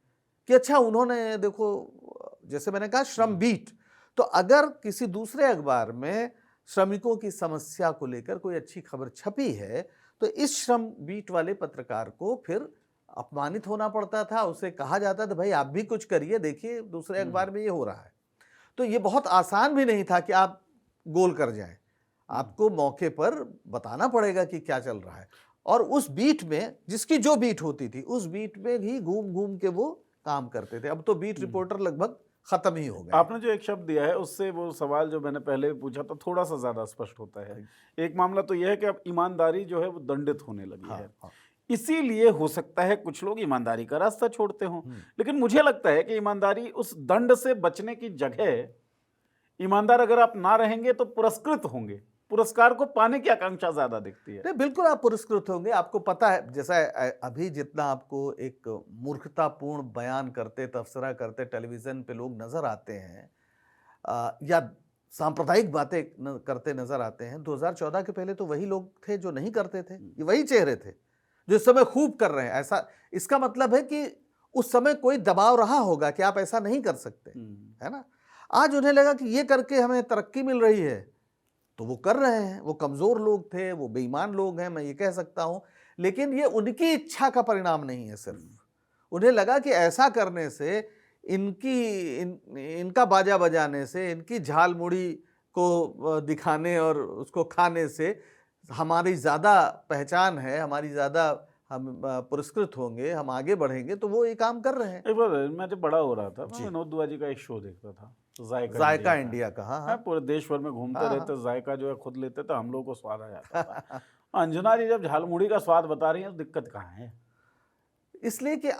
कि अच्छा उन्होंने देखो, जैसे मैंने कहा श्रम बीट, तो अगर किसी दूसरे अखबार में श्रमिकों की समस्या को लेकर कोई अच्छी खबर छपी है तो इस श्रम बीट वाले पत्रकार को फिर अपमानित होना पड़ता था, उसे कहा जाता था भाई आप भी कुछ करिए, देखिए दूसरे अखबार में ये हो रहा है। तो ये बहुत आसान भी नहीं था कि आप गोल कर जाएं, आपको मौके पर बताना पड़ेगा कि क्या चल रहा है, और उस बीट में जिसकी जो बीट होती थी उस बीट में ही घूम घूम के वो काम करते थे। अब तो बीट रिपोर्टर लगभग खत्म ही हो गए। आपने जो एक शब्द दिया है उससे वो सवाल जो मैंने पहले पूछा था थोड़ा सा ज्यादा स्पष्ट होता है। एक मामला तो यह है कि अब ईमानदारी जो है वो दंडित होने लगी हाँ, है, हाँ। इसीलिए हो सकता है कुछ लोग ईमानदारी का रास्ता छोड़ते हों, लेकिन मुझे लगता है कि ईमानदारी उस दंड से बचने की जगह, ईमानदार अगर आप ना रहेंगे तो पुरस्कृत होंगे, पुरस्कार को पाने की आकांक्षा ज्यादा दिखती है। नहीं, बिल्कुल आप पुरस्कृत होंगे। आपको पता है, जैसा अभी जितना आपको एक मूर्खतापूर्ण बयान करते, तबसरा करते टेलीविजन पे लोग नजर आते हैं, या सांप्रदायिक बातें करते नजर आते हैं, 2014 के पहले तो वही लोग थे जो नहीं करते थे, ये वही चेहरे थे जो इस समय खूब कर रहे हैं। ऐसा, इसका मतलब है कि उस समय कोई दबाव रहा होगा कि आप ऐसा नहीं कर सकते, है ना। आज उन्हें लगा कि ये करके हमें तरक्की मिल रही है तो वो कर रहे हैं। वो कमजोर लोग थे, वो बेईमान लोग हैं, मैं ये कह सकता हूं, लेकिन ये उनकी इच्छा का परिणाम नहीं है। सिर्फ उन्हें लगा कि ऐसा करने से, इनका बाजा बजाने से, इनकी झाल मुड़ी को दिखाने और उसको खाने से हमारी ज़्यादा पहचान है, हमारी ज़्यादा हम पुरस्कृत होंगे, हम आगे बढ़ेंगे, तो वो ये काम कर रहे हैं। एक बार मैं जब बड़ा हो रहा था, मैं जी। विनोद दुआ जी का एक शो देखता था, जायका इंडिया का। हाँ, हाँ, हाँ। पूरे देश भर में घूमते हाँ, रहते, जायका जो है खुद लेते थे, हम लोग को स्वाद आ जाता था। अंजना जी जब झालमुड़ी का स्वाद बता रही हैं तो दिक्कत कहाँ है? इसलिए कि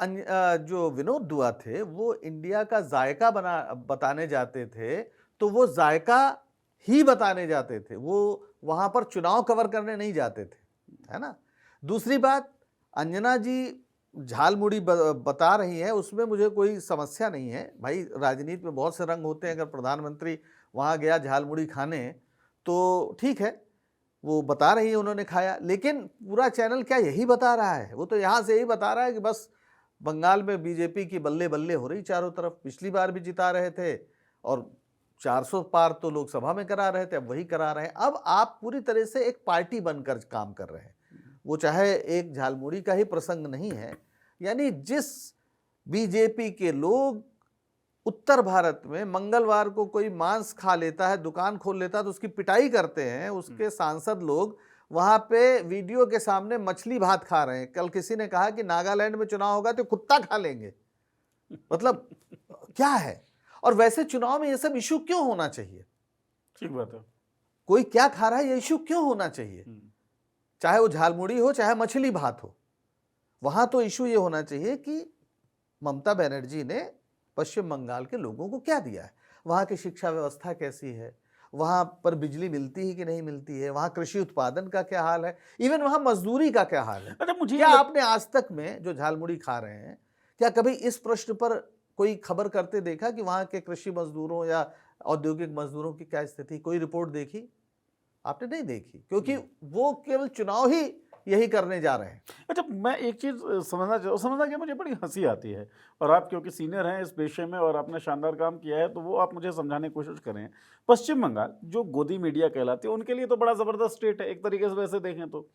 जो विनोद दुआ थे वो इंडिया का जायका बताने जाते थे, तो वो जायका ही बताने जाते थे, वो वहां पर चुनाव कवर करने नहीं जाते थे, है ना। दूसरी बात, अंजना जी झालमुड़ी बता रही है, उसमें मुझे कोई समस्या नहीं है भाई। राजनीति में बहुत से रंग होते हैं, अगर प्रधानमंत्री वहां गया झालमुड़ी खाने तो ठीक है, वो बता रही है उन्होंने खाया, लेकिन पूरा चैनल क्या यही बता रहा है? वो तो यहाँ से यही बता रहा है कि बस बंगाल में बीजेपी की बल्ले बल्ले हो रही चारों तरफ, पिछली बार भी जिता रहे थे और 400 पार तो लोकसभा में करा रहे थे, अब वही करा रहे हैं। अब आप पूरी तरह से एक पार्टी बनकर काम कर रहे हैं, वो चाहे एक झालमुड़ी का ही प्रसंग नहीं है। यानी जिस बीजेपी के लोग उत्तर भारत में मंगलवार को कोई मांस खा लेता है, दुकान खोल लेता है, तो उसकी पिटाई करते हैं, उसके सांसद लोग वहां पे वीडियो के सामने मछली भात खा रहे हैं। कल किसी ने कहा कि नागालैंड में चुनाव होगा तो कुत्ता खा लेंगे। मतलब क्या है? और वैसे चुनाव में ये सब इशू क्यों होना चाहिए? ठीक बात है। कोई क्या खा रहा है ये इशू क्यों होना चाहिए? चाहे वो झालमुड़ी हो, चाहे मछली भात हो, वहां तो इशू ये होना चाहिए कि ममता बनर्जी ने पश्चिम बंगाल के लोगों को क्या दिया है, वहाँ की शिक्षा व्यवस्था कैसी है, वहाँ पर बिजली मिलती है कि नहीं मिलती है, वहाँ कृषि उत्पादन का क्या हाल है, इवन वहाँ मजदूरी का क्या हाल है। अच्छा, मुझे क्या आपने आज तक में जो झालमुड़ी खा रहे हैं, क्या कभी इस प्रश्न पर कोई खबर करते देखा कि वहाँ के कृषि मजदूरों या औद्योगिक मजदूरों की क्या स्थिति? कोई रिपोर्ट देखी? आपने नहीं देखी, क्योंकि वो केवल चुनाव ही यही करने जा रहे हैं। अच्छा, मैं एक चीज़ समझना कि मुझे बड़ी हंसी आती है, और आप क्योंकि सीनियर हैं इस पेशे में और आपने शानदार काम किया है, तो वो आप मुझे समझाने की कोशिश करें। पश्चिम बंगाल जो गोदी मीडिया कहलाती है, उनके लिए तो बड़ा ज़बरदस्त स्टेट है एक तरीके से वैसे देखें तो,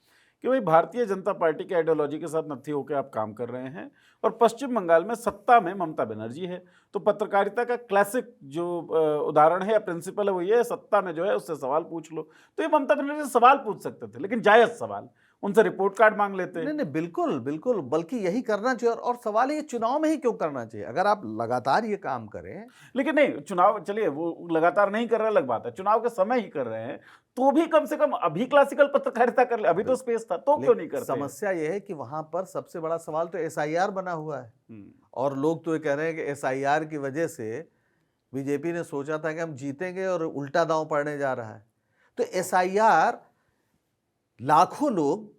कि भाई भारतीय जनता पार्टी की आइडियोलॉजी के साथ नत्थी होकर आप काम कर रहे हैं और पश्चिम बंगाल में सत्ता में ममता बनर्जी है। तो पत्रकारिता का क्लासिक जो उदाहरण है या प्रिंसिपल है वो ये है, सत्ता में जो है उससे सवाल पूछ लो। तो ये ममता बनर्जी से सवाल पूछ सकते थे, लेकिन जायज़ सवाल, उनसे रिपोर्ट कार्ड मांग लेते। नहीं नहीं, बिल्कुल बिल्कुल, बल्कि यही करना चाहिए। और सवाल ये चुनाव में ही क्यों करना चाहिए? अगर आप लगातार ये काम करें। लेकिन नहीं, चुनाव चलिए वो लगातार नहीं कर रहा अलग बात है, चुनाव के समय ही कर रहे हैं, तो भी कम से कम अभी क्लासिकल पत्रकारिता कर ले, अभी तो स्पेस था, तो क्यों नहीं करते? समस्या ये है कि वहां पर सबसे बड़ा सवाल तो एसआईआर बना हुआ है, और लोग तो ये कह रहे हैं कि एसआईआर की वजह से बीजेपी ने सोचा था कि हम जीतेंगे और उल्टा दांव पड़ने जा रहा है। तो एसआईआर, लाखों लोग,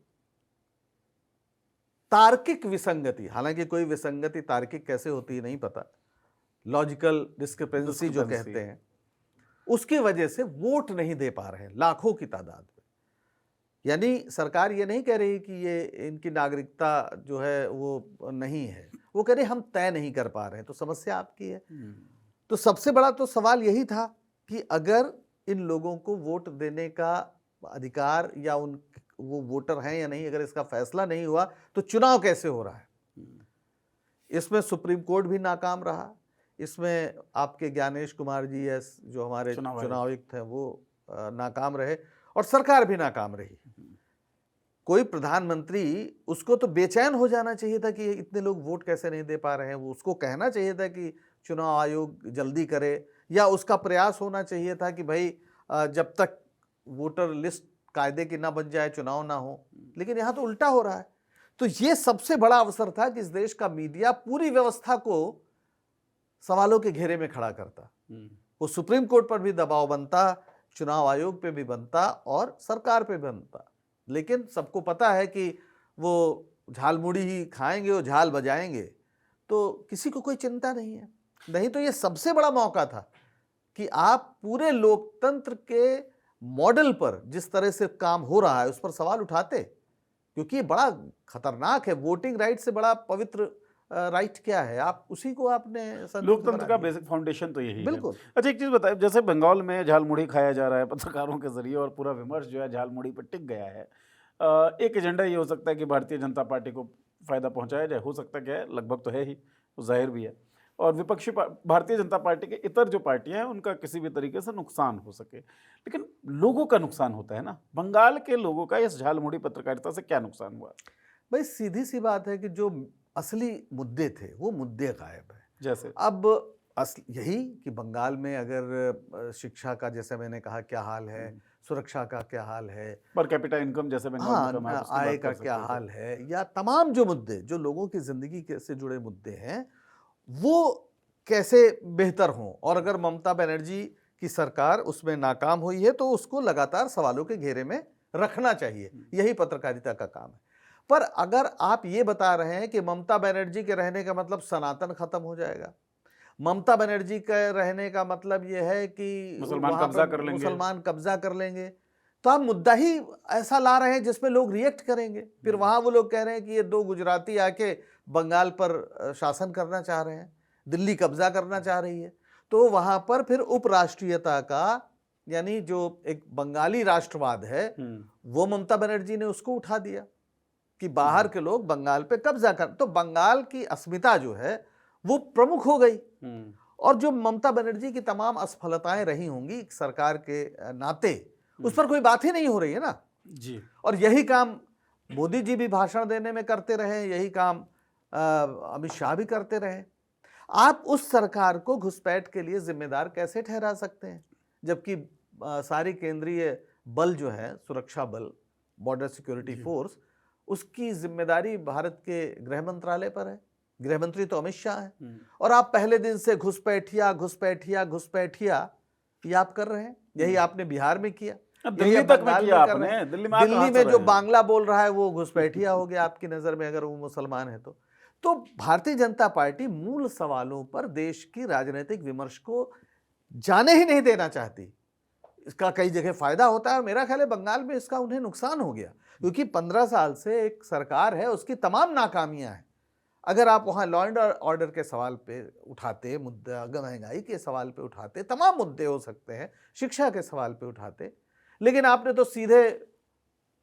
तार्किक विसंगति, हालांकि कोई विसंगति तार्किक कैसे होती है नहीं पता, लॉजिकल डिस्क्रिपेंसी जो कहते हैं, उसकी वजह से वोट नहीं दे पा रहे हैं लाखों की तादाद में। यानी सरकार ये नहीं कह रही कि ये इनकी नागरिकता जो है वो नहीं है, वो कह रही हम तय नहीं कर पा रहे हैं। तो समस्या आपकी है। तो सबसे बड़ा तो सवाल यही था कि अगर इन लोगों को वोट देने का अधिकार या वो वोटर हैं या नहीं, अगर इसका फैसला नहीं हुआ तो चुनाव कैसे हो रहा है? इसमें सुप्रीम कोर्ट भी नाकाम रहा, इसमें आपके ज्ञानेश कुमार जी जो हमारे चुनाव आयुक्त हैं वो नाकाम रहे, और सरकार भी नाकाम रही। कोई प्रधानमंत्री, उसको तो बेचैन हो जाना चाहिए था कि इतने लोग वोट कैसे नहीं दे पा रहे हैं। वो उसको कहना चाहिए था कि चुनाव आयोग जल्दी करे, या उसका प्रयास होना चाहिए था कि भाई जब तक वोटर लिस्ट कायदे की ना बन जाए चुनाव ना हो। लेकिन यहाँ तो उल्टा हो रहा है। तो ये सबसे बड़ा अवसर था कि इस देश का मीडिया पूरी व्यवस्था को सवालों के घेरे में खड़ा करता। वो सुप्रीम कोर्ट पर भी दबाव बनता, चुनाव आयोग पे भी बनता और सरकार पे बनता। लेकिन सबको पता है कि वो झालमुड़ी ही खाएंगे और झाल बजाएंगे, तो किसी को कोई चिंता नहीं है। नहीं तो ये सबसे बड़ा मौका था कि आप पूरे लोकतंत्र के मॉडल पर जिस तरह से काम हो रहा है उस पर सवाल उठाते, क्योंकि ये बड़ा खतरनाक है। वोटिंग राइट से बड़ा पवित्र राइट क्या है? आप उसी को आपने लोकतंत्र का बेसिक फाउंडेशन तो यही है। बिल्कुल। अच्छा, एक चीज़ बताइए, जैसे बंगाल में झालमुड़ी खाया जा रहा है पत्रकारों के जरिए और पूरा विमर्श जो है झालमुड़ी पर टिक गया है, एक एजेंडा ये हो सकता है कि भारतीय जनता पार्टी को फ़ायदा पहुंचाया जाए, हो सकता क्या है, लगभग तो है ही, वो जाहिर भी है, और विपक्षी भारतीय जनता पार्टी के इतर जो पार्टियां हैं उनका किसी भी तरीके से नुकसान हो सके। लेकिन लोगों का नुकसान होता है ना, बंगाल के लोगों का इस झालमुड़ी पत्रकारिता से क्या नुकसान हुआ? भाई सीधी सी बात है कि जो असली मुद्दे थे वो मुद्दे गायब है। जैसे अब यही कि बंगाल में अगर शिक्षा का, जैसे मैंने कहा, क्या हाल है, सुरक्षा का क्या हाल है, पर कैपिटा इनकम जैसे बंगाल में हाँ, आय का क्या हाल है, या तमाम जो मुद्दे जो लोगों की जिंदगी से जुड़े मुद्दे हैं वो कैसे बेहतर हों। और अगर ममता बनर्जी की सरकार उसमें नाकाम हुई है तो उसको लगातार सवालों के घेरे में रखना चाहिए। यही पत्रकारिता का काम है। पर अगर आप ये बता रहे हैं कि ममता बनर्जी के रहने का मतलब सनातन खत्म हो जाएगा, ममता बनर्जी के रहने का मतलब ये है कि मुसलमान कब्जा कर लेंगे, तो आप मुद्दा ही ऐसा ला रहे हैं जिसमें लोग रिएक्ट करेंगे। फिर वहां वो लोग कह रहे हैं कि ये दो गुजराती आके बंगाल पर शासन करना चाह रहे हैं, दिल्ली कब्जा करना चाह रही है। तो वहां पर फिर उपराष्ट्रीयता का, यानी जो एक बंगाली राष्ट्रवाद है, वो ममता बनर्जी ने उसको उठा दिया कि बाहर के लोग बंगाल पे कब्जा कर। तो बंगाल की अस्मिता जो है वो प्रमुख हो गई। और जो ममता बनर्जी की तमाम असफलताएं रही होंगी सरकार के नाते, उस पर कोई बात ही नहीं हो रही है ना जी। और यही काम मोदी जी भी भाषण देने में करते रहे, यही काम अमित शाह भी करते रहे। आप उस सरकार को घुसपैठ के लिए जिम्मेदार कैसे ठहरा सकते हैं, जबकि सारी केंद्रीय बल जो है, सुरक्षा बल, बॉर्डर सिक्योरिटी फोर्स, उसकी जिम्मेदारी भारत के गृह मंत्रालय पर है। गृह मंत्री तो अमित शाह है। और आप पहले दिन से घुसपैठिया घुसपैठिया घुसपैठिया ये आप कर रहे हैं। यही आपने बिहार में किया, दिल्ली तक में किया आपने। दिल्ली में जो बांग्ला बोल रहा है वो घुसपैठिया हो गया आपकी नजर में, अगर वो मुसलमान है तो भारतीय जनता पार्टी मूल सवालों पर देश की राजनीतिक विमर्श को जाने ही नहीं देना चाहती। इसका कई जगह फायदा होता है और मेरा ख्याल है बंगाल में इसका उन्हें नुकसान हो गया, क्योंकि 15 साल से एक सरकार है, उसकी तमाम नाकामियां हैं। अगर आप वहाँ लॉ एंड ऑर्डर के सवाल पे उठाते मुद्दा, महंगाई के सवाल पे उठाते, तमाम मुद्दे हो सकते हैं, शिक्षा के सवाल पे उठाते, लेकिन आपने तो सीधे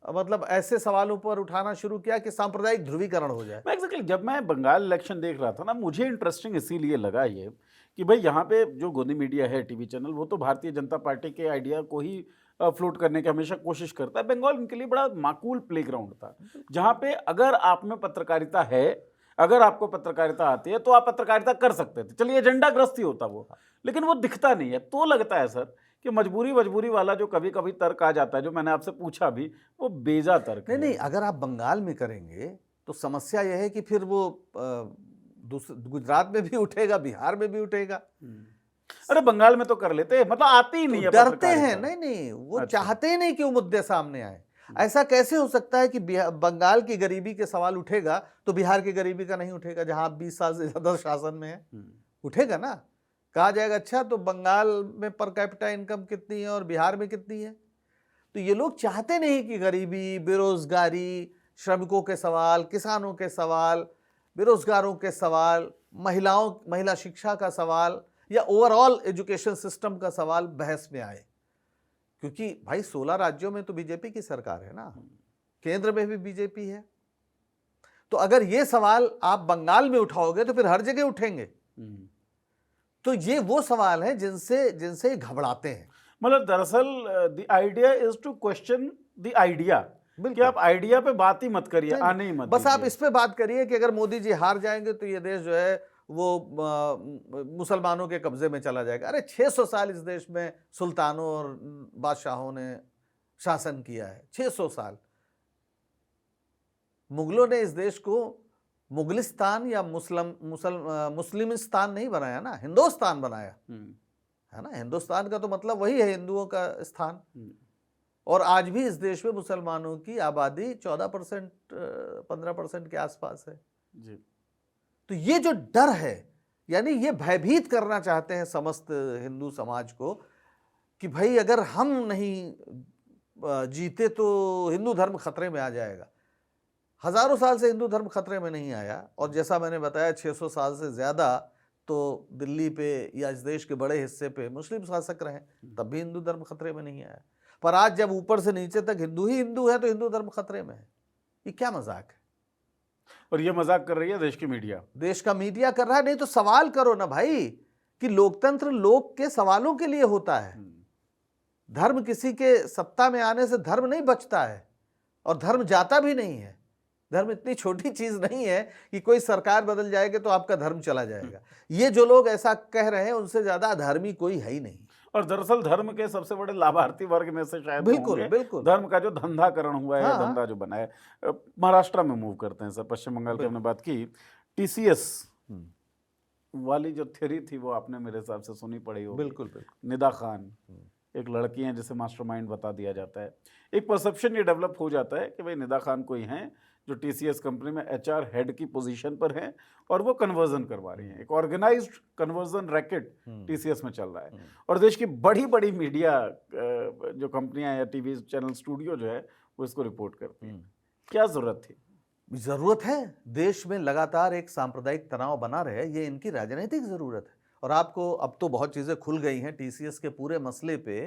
मतलब ऐसे सवालों पर उठाना शुरू किया कि सांप्रदायिक ध्रुवीकरण हो जाए। एग्जैक्टली जब मैं बंगाल इलेक्शन देख रहा था ना, मुझे इंटरेस्टिंग इसीलिए लगा ये कि भाई यहाँ पे जो गोदी मीडिया है, टीवी चैनल, वो तो भारतीय जनता पार्टी के आइडिया को ही फ्लोट करने की हमेशा कोशिश करता है। बंगाल इनके लिए बड़ा माकूल प्लेग्राउंड था, जहाँ पे अगर आप में पत्रकारिता है, अगर आपको पत्रकारिता आती है, तो आप पत्रकारिता कर सकते थे। चलिए एजेंडा ग्रस्त ही होता वो, लेकिन वो दिखता नहीं है। तो लगता है सर कि मजबूरी मजबूरी वाला जो कभी कभी तर्क आ जाता है, जो मैंने आपसे पूछा भी, वो बेजा तर्क नहीं है। नहीं, अगर आप बंगाल में करेंगे तो समस्या यह है कि फिर वो गुजरात में भी उठेगा, बिहार में भी उठेगा। अरे बंगाल में तो कर लेते, मतलब आती ही नहीं है डरते हैं। पत्रकारिता। नहीं नहीं, वो अच्छा। चाहते ही नहीं कि वो मुद्दे सामने आए। ऐसा कैसे हो सकता है कि बंगाल की गरीबी के सवाल उठेगा तो बिहार की गरीबी का नहीं उठेगा, जहां आप 20 साल से ज्यादा शासन में है? उठेगा ना। कहा जाएगा अच्छा तो बंगाल में पर कैपिटा इनकम कितनी है और बिहार में कितनी है? तो ये लोग चाहते नहीं कि गरीबी, बेरोजगारी, श्रमिकों के सवाल, किसानों के सवाल, बेरोजगारों के सवाल, महिला शिक्षा का सवाल या ओवरऑल एजुकेशन सिस्टम का सवाल बहस में आए। क्योंकि भाई 16 राज्यों में तो बीजेपी की सरकार है ना, केंद्र में भी बीजेपी है। तो अगर ये सवाल आप बंगाल में उठाओगे तो फिर हर जगह उठेंगे। तो ये वो सवाल है जिनसे घबराते हैं। मतलब दरअसल the idea is to question the idea, कि आप आइडिया पे बात ही मत करिए, आने ही मत बस आप दीजिए। इस पे बात करिए कि अगर मोदी जी हार जाएंगे तो ये देश जो है वो मुसलमानों के कब्जे में चला जाएगा। अरे 600 साल इस देश में सुल्तानों और बादशाहों ने शासन किया है। 600 साल मुगलों ने इस देश को मुगलिस्तान या मुस्लिमिस्तान नहीं बनाया ना, हिंदुस्तान बनाया है ना। हिंदुस्तान का तो मतलब वही है हिंदुओं का स्थान। और आज भी इस देश में मुसलमानों की आबादी 14% 15% के आसपास है जी। तो ये जो डर है, यानी ये भयभीत करना चाहते हैं समस्त हिंदू समाज को कि भाई अगर हम नहीं जीते तो हिंदू धर्म खतरे में आ जाएगा। हजारों साल से हिंदू धर्म खतरे में नहीं आया, और जैसा मैंने बताया 600 साल से ज्यादा तो दिल्ली पे या इस देश के बड़े हिस्से पे मुस्लिम शासक रहे, तब भी हिंदू धर्म खतरे में नहीं आया। पर आज जब ऊपर से नीचे तक हिंदू ही हिंदू है तो हिंदू धर्म खतरे में है। ये क्या मजाक है? और ये मजाक कर रही है देश की मीडिया। देश का मीडिया कर रहा है। नहीं तो सवाल करो ना भाई, कि लोकतंत्र लोक के सवालों के लिए होता है। धर्म किसी के सत्ता में आने से धर्म नहीं बचता है, और धर्म जाता भी नहीं है। धर्म इतनी छोटी चीज नहीं है कि कोई सरकार बदल जाएगी तो आपका धर्म चला जाएगा। ये जो लोग ऐसा कह रहे हैं उनसे ज्यादा अधर्मी कोई है ही नहीं। और दरअसल धर्म के सबसे बड़े लाभार्थी वर्ग में से शायद बिल्कुल होंगे। बिल्कुल। धर्म का जो धंधाकरण हुआ है, या हाँ। धंधा जो बना है। महाराष्ट्र में मूव करते हैं सर, पश्चिम बंगाल की हमने बात की। टीसीएस वाली जो थ्योरी थी वो आपने मेरे हिसाब से सुनी पड़ी होगी। बिल्कुल बिल्कुल। निदा खान एक लड़की है जिसे मास्टरमाइंड बता दिया जाता है। एक परसेप्शन ये डेवलप हो जाता है कि भाई निदा खान कोई हैं जो टीसीएस कंपनी में एचआर हेड की पोजीशन पर हैं, और वो कन्वर्जन करवा रही हैं। एक ऑर्गेनाइज्ड कन्वर्जन रैकेट टीसीएस में चल रहा है, और देश की बड़ी बड़ी मीडिया जो कंपनियां या टीवी चैनल स्टूडियो जो है वो इसको रिपोर्ट करती हैं। क्या जरूरत थी? जरूरत है। देश में लगातार एक सांप्रदायिक तनाव बना रहे, ये इनकी राजनीतिक जरूरत है। और आपको अब तो बहुत चीजें खुल गई हैं टीसीएस के पूरे मसले पे।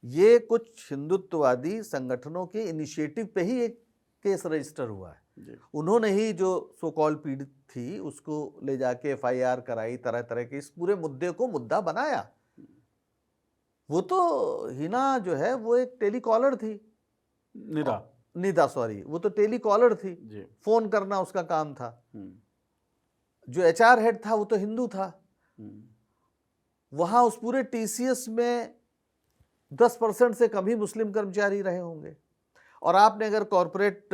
ये कुछ हिंदुत्ववादी संगठनों के इनिशिएटिव पे ही एक केस रजिस्टर हुआ है। उन्होंने ही जो सो कॉल पीड़ित थी उसको ले जाके एफआईआर कराई, तरह तरह के इस पूरे मुद्दे को मुद्दा बनाया। वो तो हिना जो है वो एक टेलीकॉलर थी, निदा सॉरी, वो तो टेलीकॉलर थी, फोन करना उसका काम था। जो एचआर हेड था वो तो हिंदू था। वहां उस पूरे टीसीएस में 10% से कम ही मुस्लिम कर्मचारी रहे होंगे। और आपने अगर कॉरपोरेट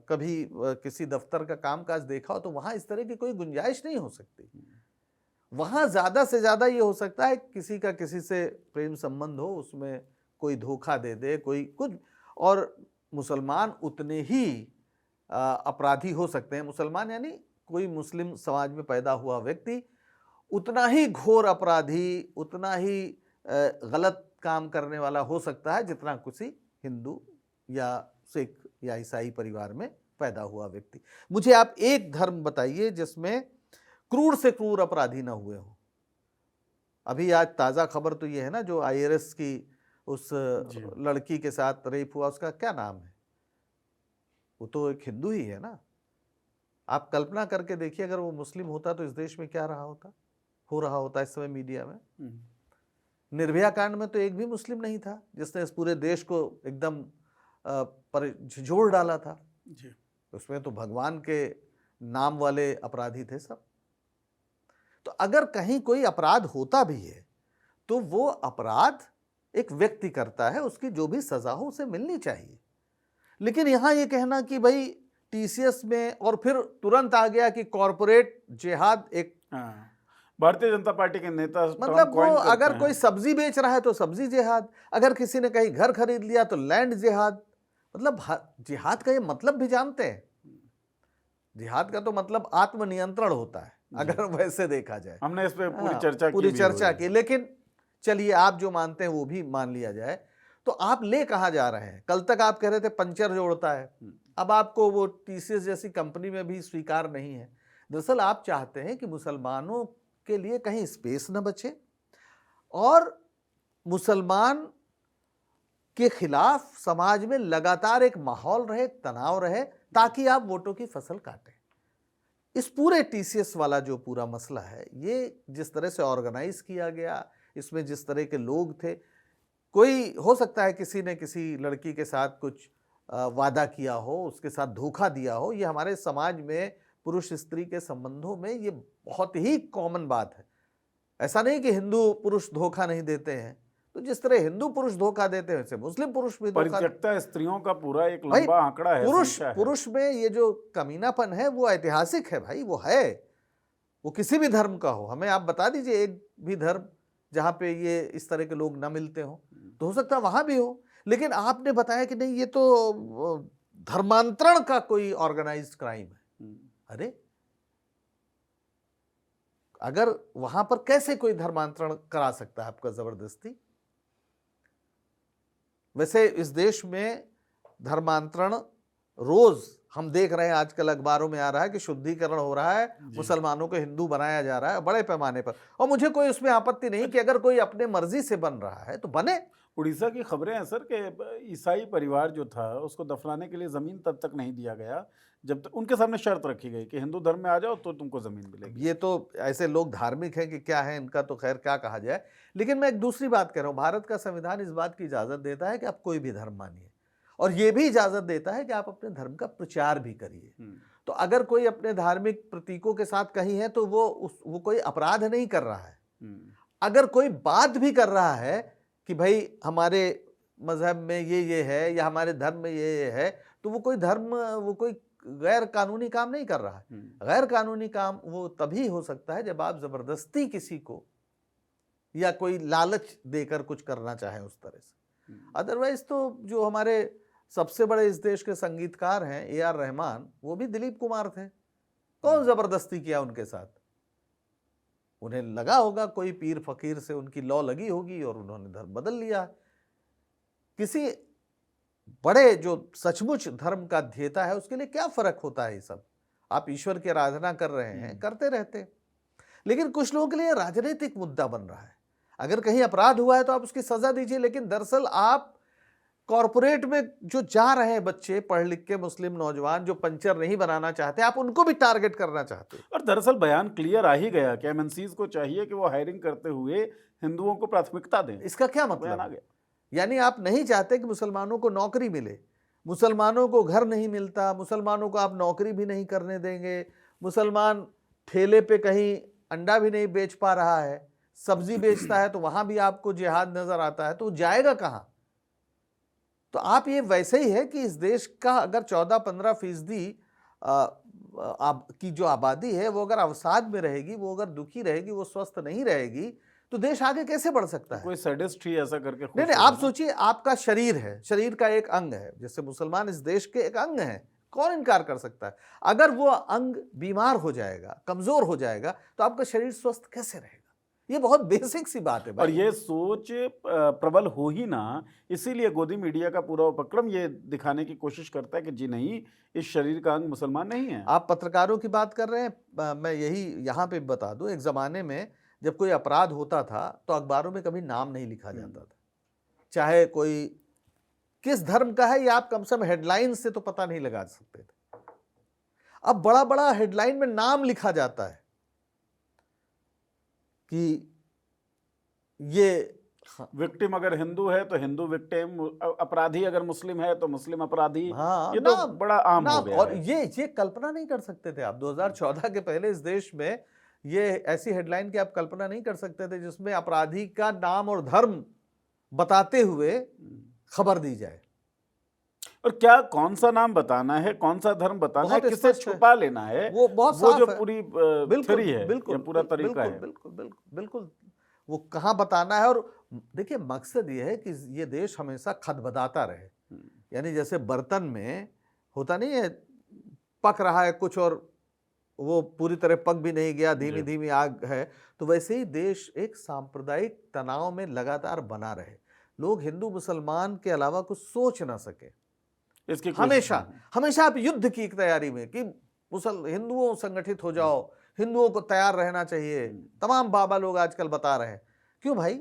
कभी किसी दफ्तर का कामकाज देखा हो तो वहां इस तरह की कोई गुंजाइश नहीं हो सकती। वहां ज्यादा से ज्यादा ये हो सकता है किसी का किसी से प्रेम संबंध हो, उसमें कोई धोखा दे दे, कोई कुछ। और मुसलमान उतने ही अपराधी हो सकते हैं। मुसलमान यानी कोई मुस्लिम समाज में पैदा हुआ व्यक्ति उतना ही घोर अपराधी, उतना ही गलत काम करने वाला हो सकता है जितना किसी हिंदू या सिख या ईसाई परिवार में पैदा हुआ व्यक्ति। मुझे आप एक धर्म बताइए जिसमें क्रूर से क्रूर अपराधी ना हुए हो। अभी आज ताजा खबर तो ये है ना, जो आईआरएस की उस लड़की के साथ रेप हुआ, उसका क्या नाम है? वो तो एक हिंदू ही है ना। आप कल्पना करके देखिए, अगर वो मुस्लिम होता तो इस देश में क्या रहा होता, हो रहा होता इस समय मीडिया में। निर्भया कांड में तो एक भी मुस्लिम नहीं था जिसने इस पूरे देश को एकदम पर झिझोड़ डाला था जी। उसमें तो भगवान के नाम वाले अपराधी थे सब। तो अगर कहीं कोई अपराध होता भी है तो वो अपराध एक व्यक्ति करता है, उसकी जो भी सजा हो उसे मिलनी चाहिए। लेकिन यहां ये कहना कि भाई टीसीएस में, और फिर तुरंत आ गया कि कॉरपोरेट जिहाद एक, हाँ, भारतीय जनता पार्टी के नेता मतलब वो अगर कोई सब्जी बेच रहा है तो सब्जी जिहाद, अगर किसी ने कहीं घर खरीद लिया तो लैंड जिहाद। मतलब जिहाद का ये मतलब भी जानते हैं? जिहाद का तो मतलब आत्मनियंत्रण होता है, अगर वैसे देखा जाए। हमने इस पे पूरी चर्चा की, लेकिन चलिए आप जो मानते हैं वो भी मान लिया जाए। तो आप ले कहाँ जा रहे हैं? कल तक आप कह रहे थे पंचर जोड़ता है, अब आपको वो टीसीएस जैसी कंपनी में भी स्वीकार नहीं है। दरअसल आप चाहते हैं कि मुसलमानों के लिए कहीं स्पेस न बचे और मुसलमान के खिलाफ समाज में लगातार एक माहौल रहे, तनाव रहे, ताकि आप वोटों की फसल काटें। इस पूरे टीसीएस वाला जो पूरा मसला है, ये जिस तरह से ऑर्गेनाइज किया गया, इसमें जिस तरह के लोग थे, कोई हो सकता है किसी ने किसी लड़की के साथ कुछ वादा किया हो, उसके साथ धोखा दिया हो। ये हमारे समाज में पुरुष स्त्री के संबंधों में ये बहुत ही कॉमन बात है। ऐसा नहीं कि हिंदू पुरुष धोखा नहीं देते हैं, तो जिस तरह हिंदू पुरुष धोखा देते हैं वैसे मुस्लिम पुरुष भी धोखा। परित्यक्ता स्त्रियों का पूरा एक लंबा आंकड़ा है। पुरुष में ये जो कमीनापन है वो ऐतिहासिक है भाई, वो है, वो किसी भी धर्म का हो। हमें आप बता दीजिए एक भी धर्म जहां पे ये इस तरह के लोग ना मिलते हो, तो हो सकता है वहां भी हो। लेकिन आपने बताया कि नहीं, ये तो धर्मांतरण का कोई ऑर्गेनाइज्ड क्राइम है। अरे अगर वहां पर कैसे कोई धर्मांतरण करा सकता है आपका जबरदस्ती? वैसे इस देश में धर्मांतरण रोज हम देख रहे हैं, आजकल अखबारों में आ रहा है कि शुद्धिकरण हो रहा है, मुसलमानों को हिंदू बनाया जा रहा है बड़े पैमाने पर। और मुझे कोई उसमें आपत्ति नहीं कि अगर कोई अपने मर्जी से बन रहा है तो बने। उड़ीसा की खबरें हैं सर कि ईसाई परिवार जो था उसको दफनाने के लिए ज़मीन तब तक नहीं दिया गया जब तक उनके सामने शर्त रखी गई कि हिंदू धर्म में आ जाओ तो तुमको ज़मीन मिलेगी। ये तो ऐसे लोग धार्मिक हैं कि क्या है इनका, तो खैर क्या कहा जाए। लेकिन मैं एक दूसरी बात कह रहा हूँ, भारत का संविधान इस बात की इजाज़त देता है कि आप कोई भी धर्म मानिए, और ये भी इजाज़त देता है कि आप अपने धर्म का प्रचार भी करिए। तो अगर कोई अपने धार्मिक प्रतीकों के साथ कहीं है तो वो कोई अपराध नहीं कर रहा है। अगर कोई बात भी कर रहा है कि भाई हमारे मजहब में ये है या हमारे धर्म में ये है, तो वो कोई गैर कानूनी काम नहीं कर रहा है। गैर कानूनी काम वो तभी हो सकता है जब आप जबरदस्ती किसी को या कोई लालच देकर कुछ करना चाहे उस तरह से। अदरवाइज तो जो हमारे सबसे बड़े इस देश के संगीतकार हैं AR रहमान, वो भी दिलीप कुमार थे। कौन जबरदस्ती किया उनके साथ? उन्हें लगा होगा कोई पीर फकीर से उनकी लौ लगी होगी और उन्होंने धर्म बदल लिया। किसी बड़े जो सचमुच धर्म का ध्येता है उसके लिए क्या फर्क होता है? ये सब आप ईश्वर की आराधना कर रहे हैं, करते रहते। लेकिन कुछ लोगों के लिए राजनीतिक मुद्दा बन रहा है। अगर कहीं अपराध हुआ है तो आप उसकी सजा दीजिए, लेकिन दरअसल आप कॉरपोरेट में जो जा रहे हैं बच्चे पढ़ लिख के, मुस्लिम नौजवान जो पंचर नहीं बनाना चाहते, आप उनको भी टारगेट करना चाहते हैं। और दरअसल बयान क्लियर आ ही गया कि एमएनसीज को चाहिए कि वो हायरिंग करते हुए हिंदुओं को प्राथमिकता दें। इसका क्या मतलब आ गया? यानी आप नहीं चाहते कि मुसलमानों को नौकरी मिले, मुसलमानों को घर नहीं मिलता, मुसलमानों को आप नौकरी भी नहीं करने देंगे, मुसलमान ठेले पे कहीं अंडा भी नहीं बेच पा रहा है, सब्जी बेचता है तो वहां भी आपको जिहाद नजर आता है, तो जाएगा कहां? तो आप ये वैसे ही है कि इस देश का अगर 14-15% की जो आबादी है वो अगर अवसाद में रहेगी, वो अगर दुखी रहेगी, वो स्वस्थ नहीं रहेगी, तो देश आगे कैसे बढ़ सकता है? कोई सैडिस्ट ही ऐसा करके नहीं, आप सोचिए, आपका शरीर है, शरीर का एक अंग है, जैसे मुसलमान इस देश के एक अंग है, कौन इनकार कर सकता है? अगर वो अंग बीमार हो जाएगा, कमजोर हो जाएगा, तो आपका शरीर स्वस्थ कैसे रहेगा? ये बहुत बेसिक सी बात है भाई। और ये सोच प्रबल हो ही ना, इसीलिए गोदी मीडिया का पूरा उपक्रम ये दिखाने की कोशिश करता है कि जी नहीं, इस शरीर का अंग मुसलमान नहीं है। आप पत्रकारों की बात कर रहे हैं, मैं यही यहाँ पे बता दूं, एक जमाने में जब कोई अपराध होता था तो अखबारों में कभी नाम नहीं लिखा जाता था, चाहे कोई किस धर्म का है, ये आप कम से कम हेडलाइन से तो पता नहीं लगा सकते थे। अब बड़ा बड़ा हेडलाइन में नाम लिखा जाता है कि ये विक्टिम अगर हिंदू है तो हिंदू विक्टिम, अपराधी अगर मुस्लिम है तो मुस्लिम अपराधी। हाँ, ये तो नाम बड़ा आम हो नाम गया और है। ये कल्पना नहीं कर सकते थे आप 2014 के पहले इस देश में ये ऐसी हेडलाइन की आप कल्पना नहीं कर सकते थे जिसमें अपराधी का नाम और धर्म बताते हुए खबर दी जाए। और क्या कौन सा नाम बताना है, कौन सा धर्म बताना है, बहुत किसे स्पष्ट है। छुपा लेना है, वो बहुत वो साफ जो है। पूरी बिल्कुल थ्योरी है बिल्कुल या पूरा तरीका बिल्कुल है। बिल्कुल बिल्कुल बिल्कुल वो कहाँ बताना है। और देखिए, मकसद ये है कि ये देश हमेशा खदबदाता रहे। यानी जैसे बर्तन में होता नहीं है, पक रहा है कुछ और वो पूरी तरह पक भी नहीं गया, धीमी धीमी आग है, तो वैसे ही देश एक सांप्रदायिक तनाव में लगातार बना रहे। लोग हिंदू मुसलमान के अलावा कुछ सोच ना सके। इसकी हमेशा हमेशा आप युद्ध की तैयारी में कि हिंदुओं संगठित हो जाओ, हिंदुओं को तैयार रहना चाहिए। तमाम बाबा लोग आजकल बता रहे हैं। क्यों भाई?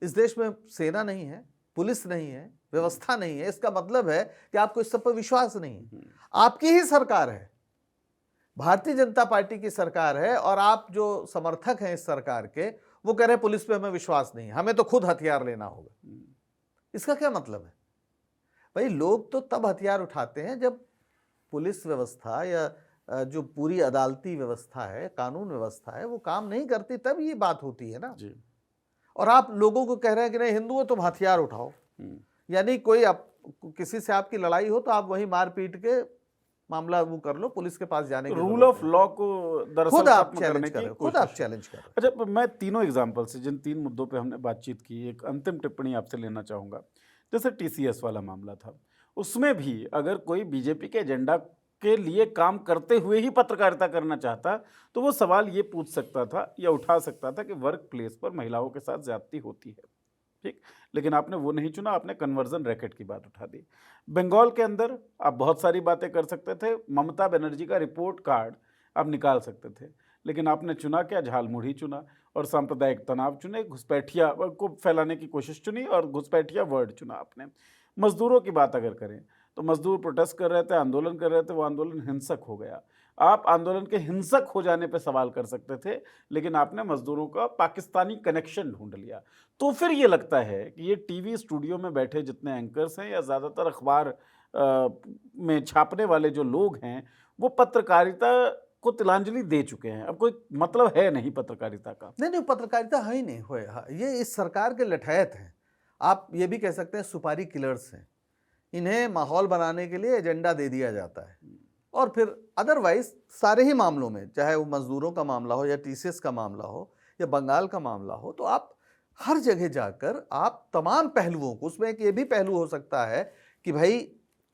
इस देश में सेना नहीं है, पुलिस नहीं है, व्यवस्था नहीं है। इसका मतलब है कि आपको इस सब पर विश्वास नहीं है। आपकी ही सरकार है, भारतीय जनता पार्टी की सरकार है, और आप जो समर्थक हैं इस सरकार के, वो कह रहे हैं पुलिस पे हमें विश्वास नहीं है, हमें तो खुद हथियार लेना होगा। इसका क्या मतलब है भाई? लोग तो तब हथियार उठाते हैं जब पुलिस व्यवस्था या जो पूरी अदालती व्यवस्था है, कानून व्यवस्था है, वो काम नहीं करती, तब ये बात होती है ना जी। और आप लोगों को कह रहे हैं कि नहीं हिंदुओं तुम हथियार उठाओ। यानी कोई किसी से आपकी लड़ाई हो तो आप वही मार पीट के मामला वो कर लो, पुलिस के पास जाने की रूल ऑफ लॉ को दरअसल खुद आप खत्म चैलेंज करने कर की रहे हो, खुद आप कोशिश है। चैलेंज कर रहे हो। अच्छा, मैं तीनों एग्जाम्पल से, जिन 3 मुद्दों पे हमने बातचीत की, एक अंतिम टिप्पणी आपसे लेना चाहूँगा। जैसे टीसीएस वाला मामला था, उसमें भी अगर कोई बीजेपी के एजेंडा के लिए काम करते हुए ही पत्रकारिता करना चाहता तो वो सवाल ये पूछ सकता था या उठा सकता था कि वर्क प्लेस पर महिलाओं के साथ ज्यादती होती है, ठीक, लेकिन आपने वो नहीं चुना, आपने कन्वर्जन रैकेट की बात उठा दी। बंगाल के अंदर आप बहुत सारी बातें कर सकते थे, ममता बनर्जी का रिपोर्ट कार्ड आप निकाल सकते थे, लेकिन आपने चुना क्या? झालमुढ़ी चुना और सांप्रदायिक तनाव चुने, घुसपैठिया को फैलाने की कोशिश चुनी और घुसपैठिया वर्ड चुना आपने। मजदूरों की बात अगर करें तो मजदूर प्रोटेस्ट कर रहे थे, आंदोलन कर रहे थे, वो आंदोलन हिंसक हो गया। आप आंदोलन के हिंसक हो जाने पर सवाल कर सकते थे, लेकिन आपने मजदूरों का पाकिस्तानी कनेक्शन ढूंढ लिया। तो फिर ये लगता है कि ये टीवी स्टूडियो में बैठे जितने एंकर्स हैं या ज़्यादातर अखबार में छापने वाले जो लोग हैं, वो पत्रकारिता को तिलांजलि दे चुके हैं। अब कोई मतलब है नहीं पत्रकारिता का। नहीं पत्रकारिता है ही नहीं हुए। ये इस सरकार के लठैत हैं। आप ये भी कह सकते हैं सुपारी किलर्स हैं। इन्हें माहौल बनाने के लिए एजेंडा दे दिया जाता है और फिर अदरवाइज सारे ही मामलों में, चाहे वो मजदूरों का मामला हो या टीसीएस का मामला हो या बंगाल का मामला हो, तो आप हर जगह जाकर आप तमाम पहलुओं को, उसमें एक ये भी पहलू हो सकता है कि भाई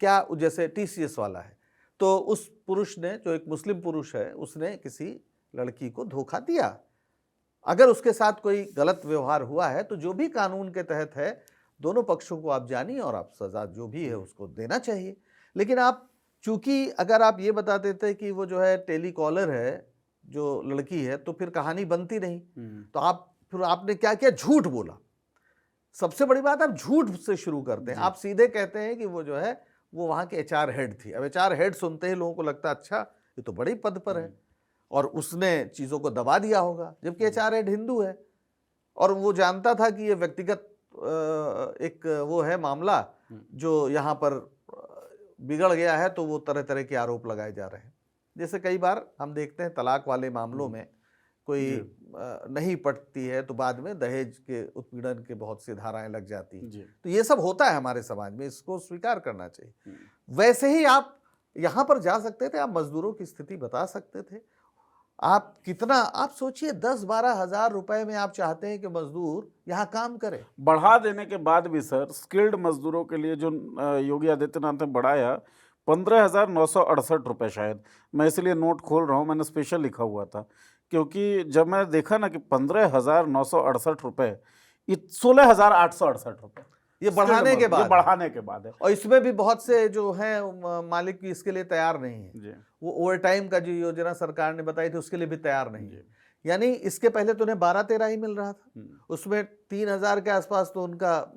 क्या, जैसे टीसीएस वाला है तो उस पुरुष ने, जो एक मुस्लिम पुरुष है, उसने किसी लड़की को धोखा दिया। अगर उसके साथ कोई गलत व्यवहार हुआ है तो जो भी कानून के तहत है, दोनों पक्षों को आप जानिए और आप सजा जो भी है उसको देना चाहिए। लेकिन आप चूंकि अगर आप ये बता देते कि वो जो है टेलीकॉलर है, जो लड़की है, तो फिर कहानी बनती नहीं। तो फिर आपने क्या किया? झूठ बोला। सबसे बड़ी बात, आप झूठ से शुरू करते हैं। आप सीधे कहते हैं कि वो जो है वो वहाँ के एचआर हेड थी। अब एचआर हेड सुनते ही लोगों को लगता है अच्छा ये तो बड़े पद पर है और उसने चीज़ों को दबा दिया होगा, जबकि एचआर हेड हिंदू है और वो जानता था कि ये व्यक्तिगत एक वो है मामला जो यहाँ पर बिगड़ गया है, तो वो तरह तरह के आरोप लगाए जा रहे हैं। जैसे कई बार हम देखते हैं तलाक वाले मामलों में कोई नहीं पटती है तो बाद में दहेज के उत्पीड़न के बहुत सी धाराएं लग जाती हैं। तो ये सब होता है हमारे समाज में, इसको स्वीकार करना चाहिए। वैसे ही आप यहाँ पर जा सकते थे, आप मजदूरों की स्थिति बता सकते थे। आप कितना, आप सोचिए 10-12 हज़ार रुपए में आप चाहते हैं कि मजदूर यहाँ काम करे। बढ़ा देने के बाद भी सर, स्किल्ड मजदूरों के लिए जो योगी आदित्यनाथ ने बढ़ाया 15,968 रुपये, शायद मैं इसलिए नोट खोल रहा हूँ, मैंने स्पेशल लिखा हुआ था, क्योंकि जब मैं देखा ना कि 15,968 रुपये, 16,868 रुपये ये बढ़ाने के बाद, ये बढ़ाने के बाद है। और इसमें भी बहुत से जो हैं मालिक इसके लिए तैयार नहीं है। वो ओवर टाइम का जो योजना सरकार ने बताई थी उसके लिए भी तैयार नहीं है। यानी इसके पहले तो उन्हें 12-13 ही मिल रहा था, उसमें 3,000 के आसपास तो उनका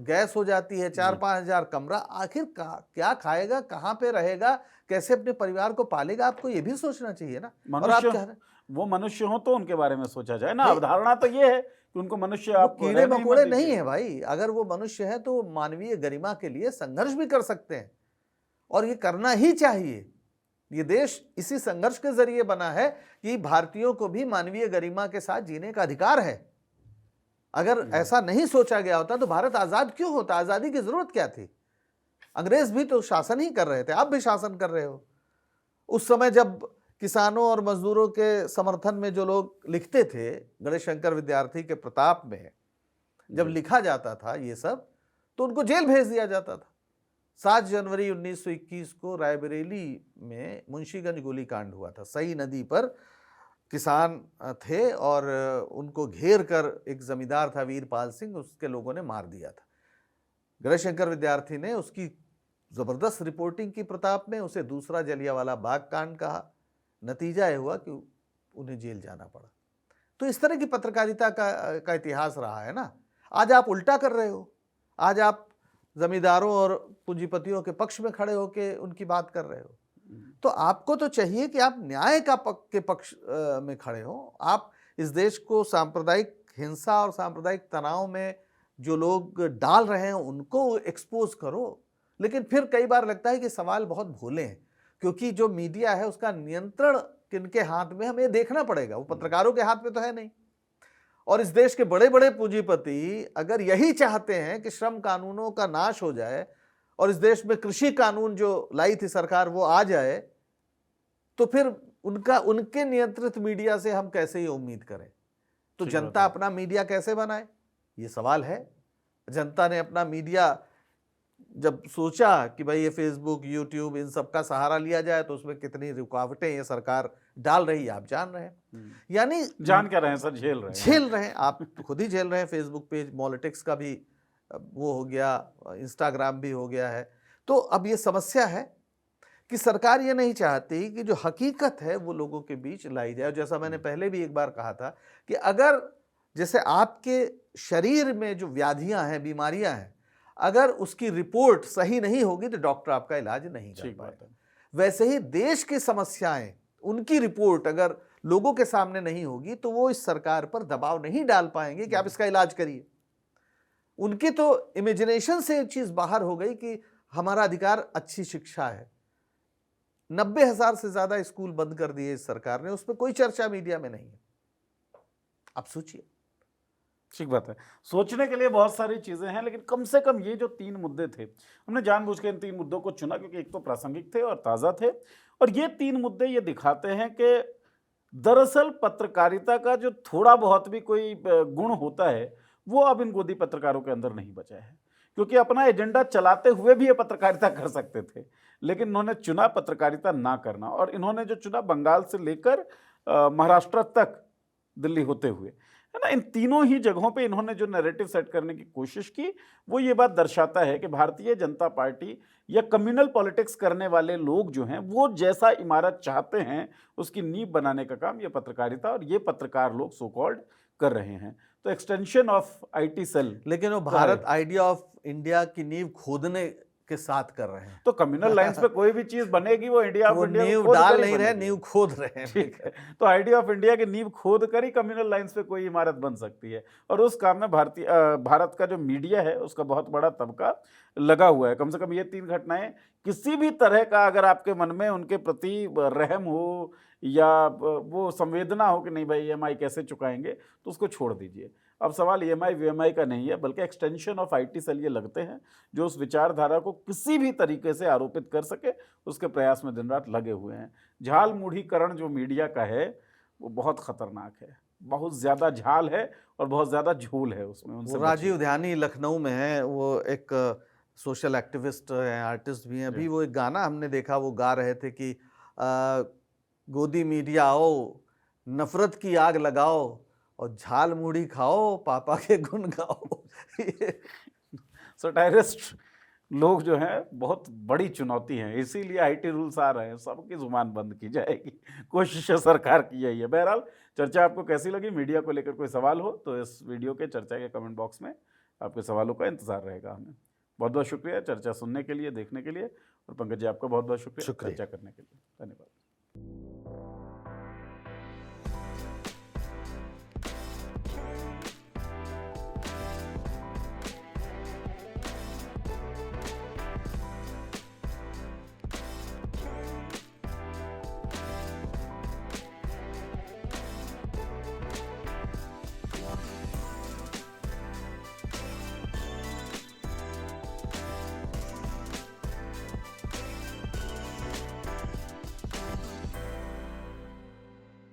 गैस हो जाती है, 4-5 हजार कमरा। आखिर क्या खाएगा, कहाँ पे रहेगा, कैसे अपने परिवार को पालेगा, आपको ये भी सोचना चाहिए ना। और आप मनुष्य कह रहे वो मनुष्य हो तो उनके बारे में सोचा जाए ना। नहीं, अवधारणा तो ये है कि उनको मनुष्य वो आप कीड़े रहने ही मत मकोड़े नहीं दीजिए। है भाई। अगर वो मनुष्य है तो वो मानवीय गरिमा के लिए संघर्ष भी कर सकते हैं, और ये करना ही चाहिए। ये देश इसी संघर्ष के जरिए बना है कि भारतीयों को भी मानवीय गरिमा के साथ जीने का अधिकार है। अगर ऐसा नहीं सोचा गया होता तो भारत आजाद क्यों होता? आजादी की जरूरत क्या थी? अंग्रेज भी तो शासन ही कर रहे थे, आप भी शासन कर रहे हो। उस समय जब किसानों और मजदूरों के समर्थन में जो लोग लिखते थे, गणेश शंकर विद्यार्थी के प्रताप में जब लिखा जाता था ये सब, तो उनको जेल भेज दिया जाता था। 7 जनवरी 1921 को रायबरेली में मुंशीगंज गोलीकांड हुआ था। सई नदी पर किसान थे और उनको घेर कर एक जमींदार था वीरपाल सिंह, उसके लोगों ने मार दिया था। गणेश शंकर विद्यार्थी ने उसकी जबरदस्त रिपोर्टिंग की प्रताप में, उसे दूसरा जलियांवाला बाग कांड कहा। नतीजा यह हुआ कि उन्हें जेल जाना पड़ा। तो इस तरह की पत्रकारिता का इतिहास रहा है ना। आज आप उल्टा कर रहे हो, आज आप जमींदारों और पूंजीपतियों के पक्ष में खड़े होकर उनकी बात कर रहे हो। तो आपको तो चाहिए कि आप न्याय के पक्ष में खड़े हो। आप इस देश को सांप्रदायिक हिंसा और सांप्रदायिक तनाव में जो लोग डाल रहे हैं उनको एक्सपोज करो। लेकिन फिर कई बार लगता है कि सवाल बहुत भोले हैं, क्योंकि जो मीडिया है उसका नियंत्रण किनके हाथ में, हमें देखना पड़ेगा। वो पत्रकारों के हाथ में तो है नहीं। और इस देश के बड़े बड़े पूंजीपति अगर यही चाहते हैं कि श्रम कानूनों का नाश हो जाए और इस देश में कृषि कानून जो लाई थी सरकार वो आ जाए, तो फिर उनके नियंत्रित मीडिया से हम कैसे ये उम्मीद करें? तो जनता अपना मीडिया कैसे बनाए, ये सवाल है। जनता ने अपना मीडिया जब सोचा कि भाई ये फेसबुक, यूट्यूब, इन सब का सहारा लिया जाए, तो उसमें कितनी रुकावटें ये सरकार डाल रही है आप जान रहे हैं। यानी जान क्या रहे हैं सर, झेल रहे हैं। आप खुद ही झेल रहे हैं। फेसबुक पेज पॉलिटिक्स का भी वो हो गया, इंस्टाग्राम भी हो गया है। तो अब ये समस्या है कि सरकार ये नहीं चाहती कि जो हकीकत है वो लोगों के बीच लाई जाए। जैसा मैंने पहले भी एक बार कहा था कि अगर जैसे आपके शरीर में जो व्याधियां हैं, बीमारियां हैं, अगर उसकी रिपोर्ट सही नहीं होगी तो डॉक्टर आपका इलाज नहीं कर पाएगा। वैसे ही देश की समस्याएं, उनकी रिपोर्ट अगर लोगों के सामने नहीं होगी तो वो इस सरकार पर दबाव नहीं डाल पाएंगे कि आप इसका इलाज करिए। उनकी तो इमेजिनेशन से एक चीज बाहर हो गई कि हमारा अधिकार अच्छी शिक्षा है। 90,000 से ज्यादा स्कूल बंद कर दिए इस सरकार ने, उस पर कोई चर्चा मीडिया में नहीं है। आप सोचिए। ठीक बात है, सोचने के लिए बहुत सारी चीजें हैं, लेकिन कम से कम ये जो 3 मुद्दे थे, हमने जानबूझ के इन 3 मुद्दों को चुना क्योंकि एक तो प्रासंगिक थे और ताज़ा थे। और ये 3 मुद्दे ये दिखाते हैं कि दरअसल पत्रकारिता का जो थोड़ा बहुत भी कोई गुण होता है वो अब इन गोदी पत्रकारों के अंदर नहीं बचा है। क्योंकि अपना एजेंडा चलाते हुए भी ये पत्रकारिता कर सकते थे, लेकिन इन्होंने चुना पत्रकारिता ना करना। और इन्होंने जो चुना, बंगाल से लेकर महाराष्ट्र तक दिल्ली होते हुए, है ना, इन तीनों ही जगहों पे इन्होंने जो नैरेटिव सेट करने की कोशिश की, वो ये बात दर्शाता है कि भारतीय जनता पार्टी या कम्युनल पॉलिटिक्स करने वाले लोग जो हैं वो जैसा इमारत चाहते हैं उसकी नींव बनाने का काम ये पत्रकारिता और ये पत्रकार लोग सो कॉल्ड कर रहे हैं। तो एक्सटेंशन ऑफ आईटी सेल, लेकिन वो भारत आइडिया ऑफ इंडिया की नींव खोदने के साथ कर रहे हैं। तो कम्युनल लाइंस पे कोई भी चीज बनेगी वो इंडिया ऑफ इंडिया नींव डाल नहीं रहे, नींव खोद रहे हैं। ठीक है, तो आइडिया ऑफ इंडिया की नींव खोद कर ही कम्युनल लाइंस पे कोई इमारत बन सकती है। और उस काम में भारत का जो मीडिया है उसका बहुत बड़ा तबका लगा हुआ है। कम से कम ये 3 घटनाएं, किसी भी तरह का अगर आपके मन में उनके प्रति रहम हो या वो संवेदना हो कि नहीं भाई EMI कैसे चुकाएंगे, तो उसको छोड़ दीजिए। अब सवाल EMI VMI का नहीं है, बल्कि एक्सटेंशन ऑफ आईटी सेल ये लगते हैं जो उस विचारधारा को किसी भी तरीके से आरोपित कर सके, उसके प्रयास में दिन रात लगे हुए हैं। झाल मूढ़ीकरण जो मीडिया का है वो बहुत खतरनाक है, बहुत ज़्यादा झाल है और बहुत ज़्यादा झोल है उसमें। उनसे राजीव ध्यानी लखनऊ में है, वो एक सोशल एक्टिविस्ट हैं, आर्टिस्ट भी हैं। अभी वो एक गाना हमने देखा, वो गा रहे थे कि गोदी मीडिया आओ, नफरत की आग लगाओ और झाल मूढ़ी खाओ, पापा के गुण गाओ। सटायरिस्ट लोग जो हैं बहुत बड़ी चुनौती हैं, इसीलिए आईटी रूल्स आ रहे हैं, सबकी ज़ुबान बंद की जाएगी। कोशिश सरकार की यही है। बहरहाल चर्चा आपको कैसी लगी? मीडिया को लेकर कोई सवाल हो तो इस वीडियो के चर्चा के कमेंट बॉक्स में आपके सवालों का इंतज़ार रहेगा हमें। बहुत-बहुत शुक्रिया चर्चा सुनने के लिए, देखने के लिए और पंकज जी आपका बहुत-बहुत शुक्रिया शुक्रिया। चर्चा करने के लिए। धन्यवाद।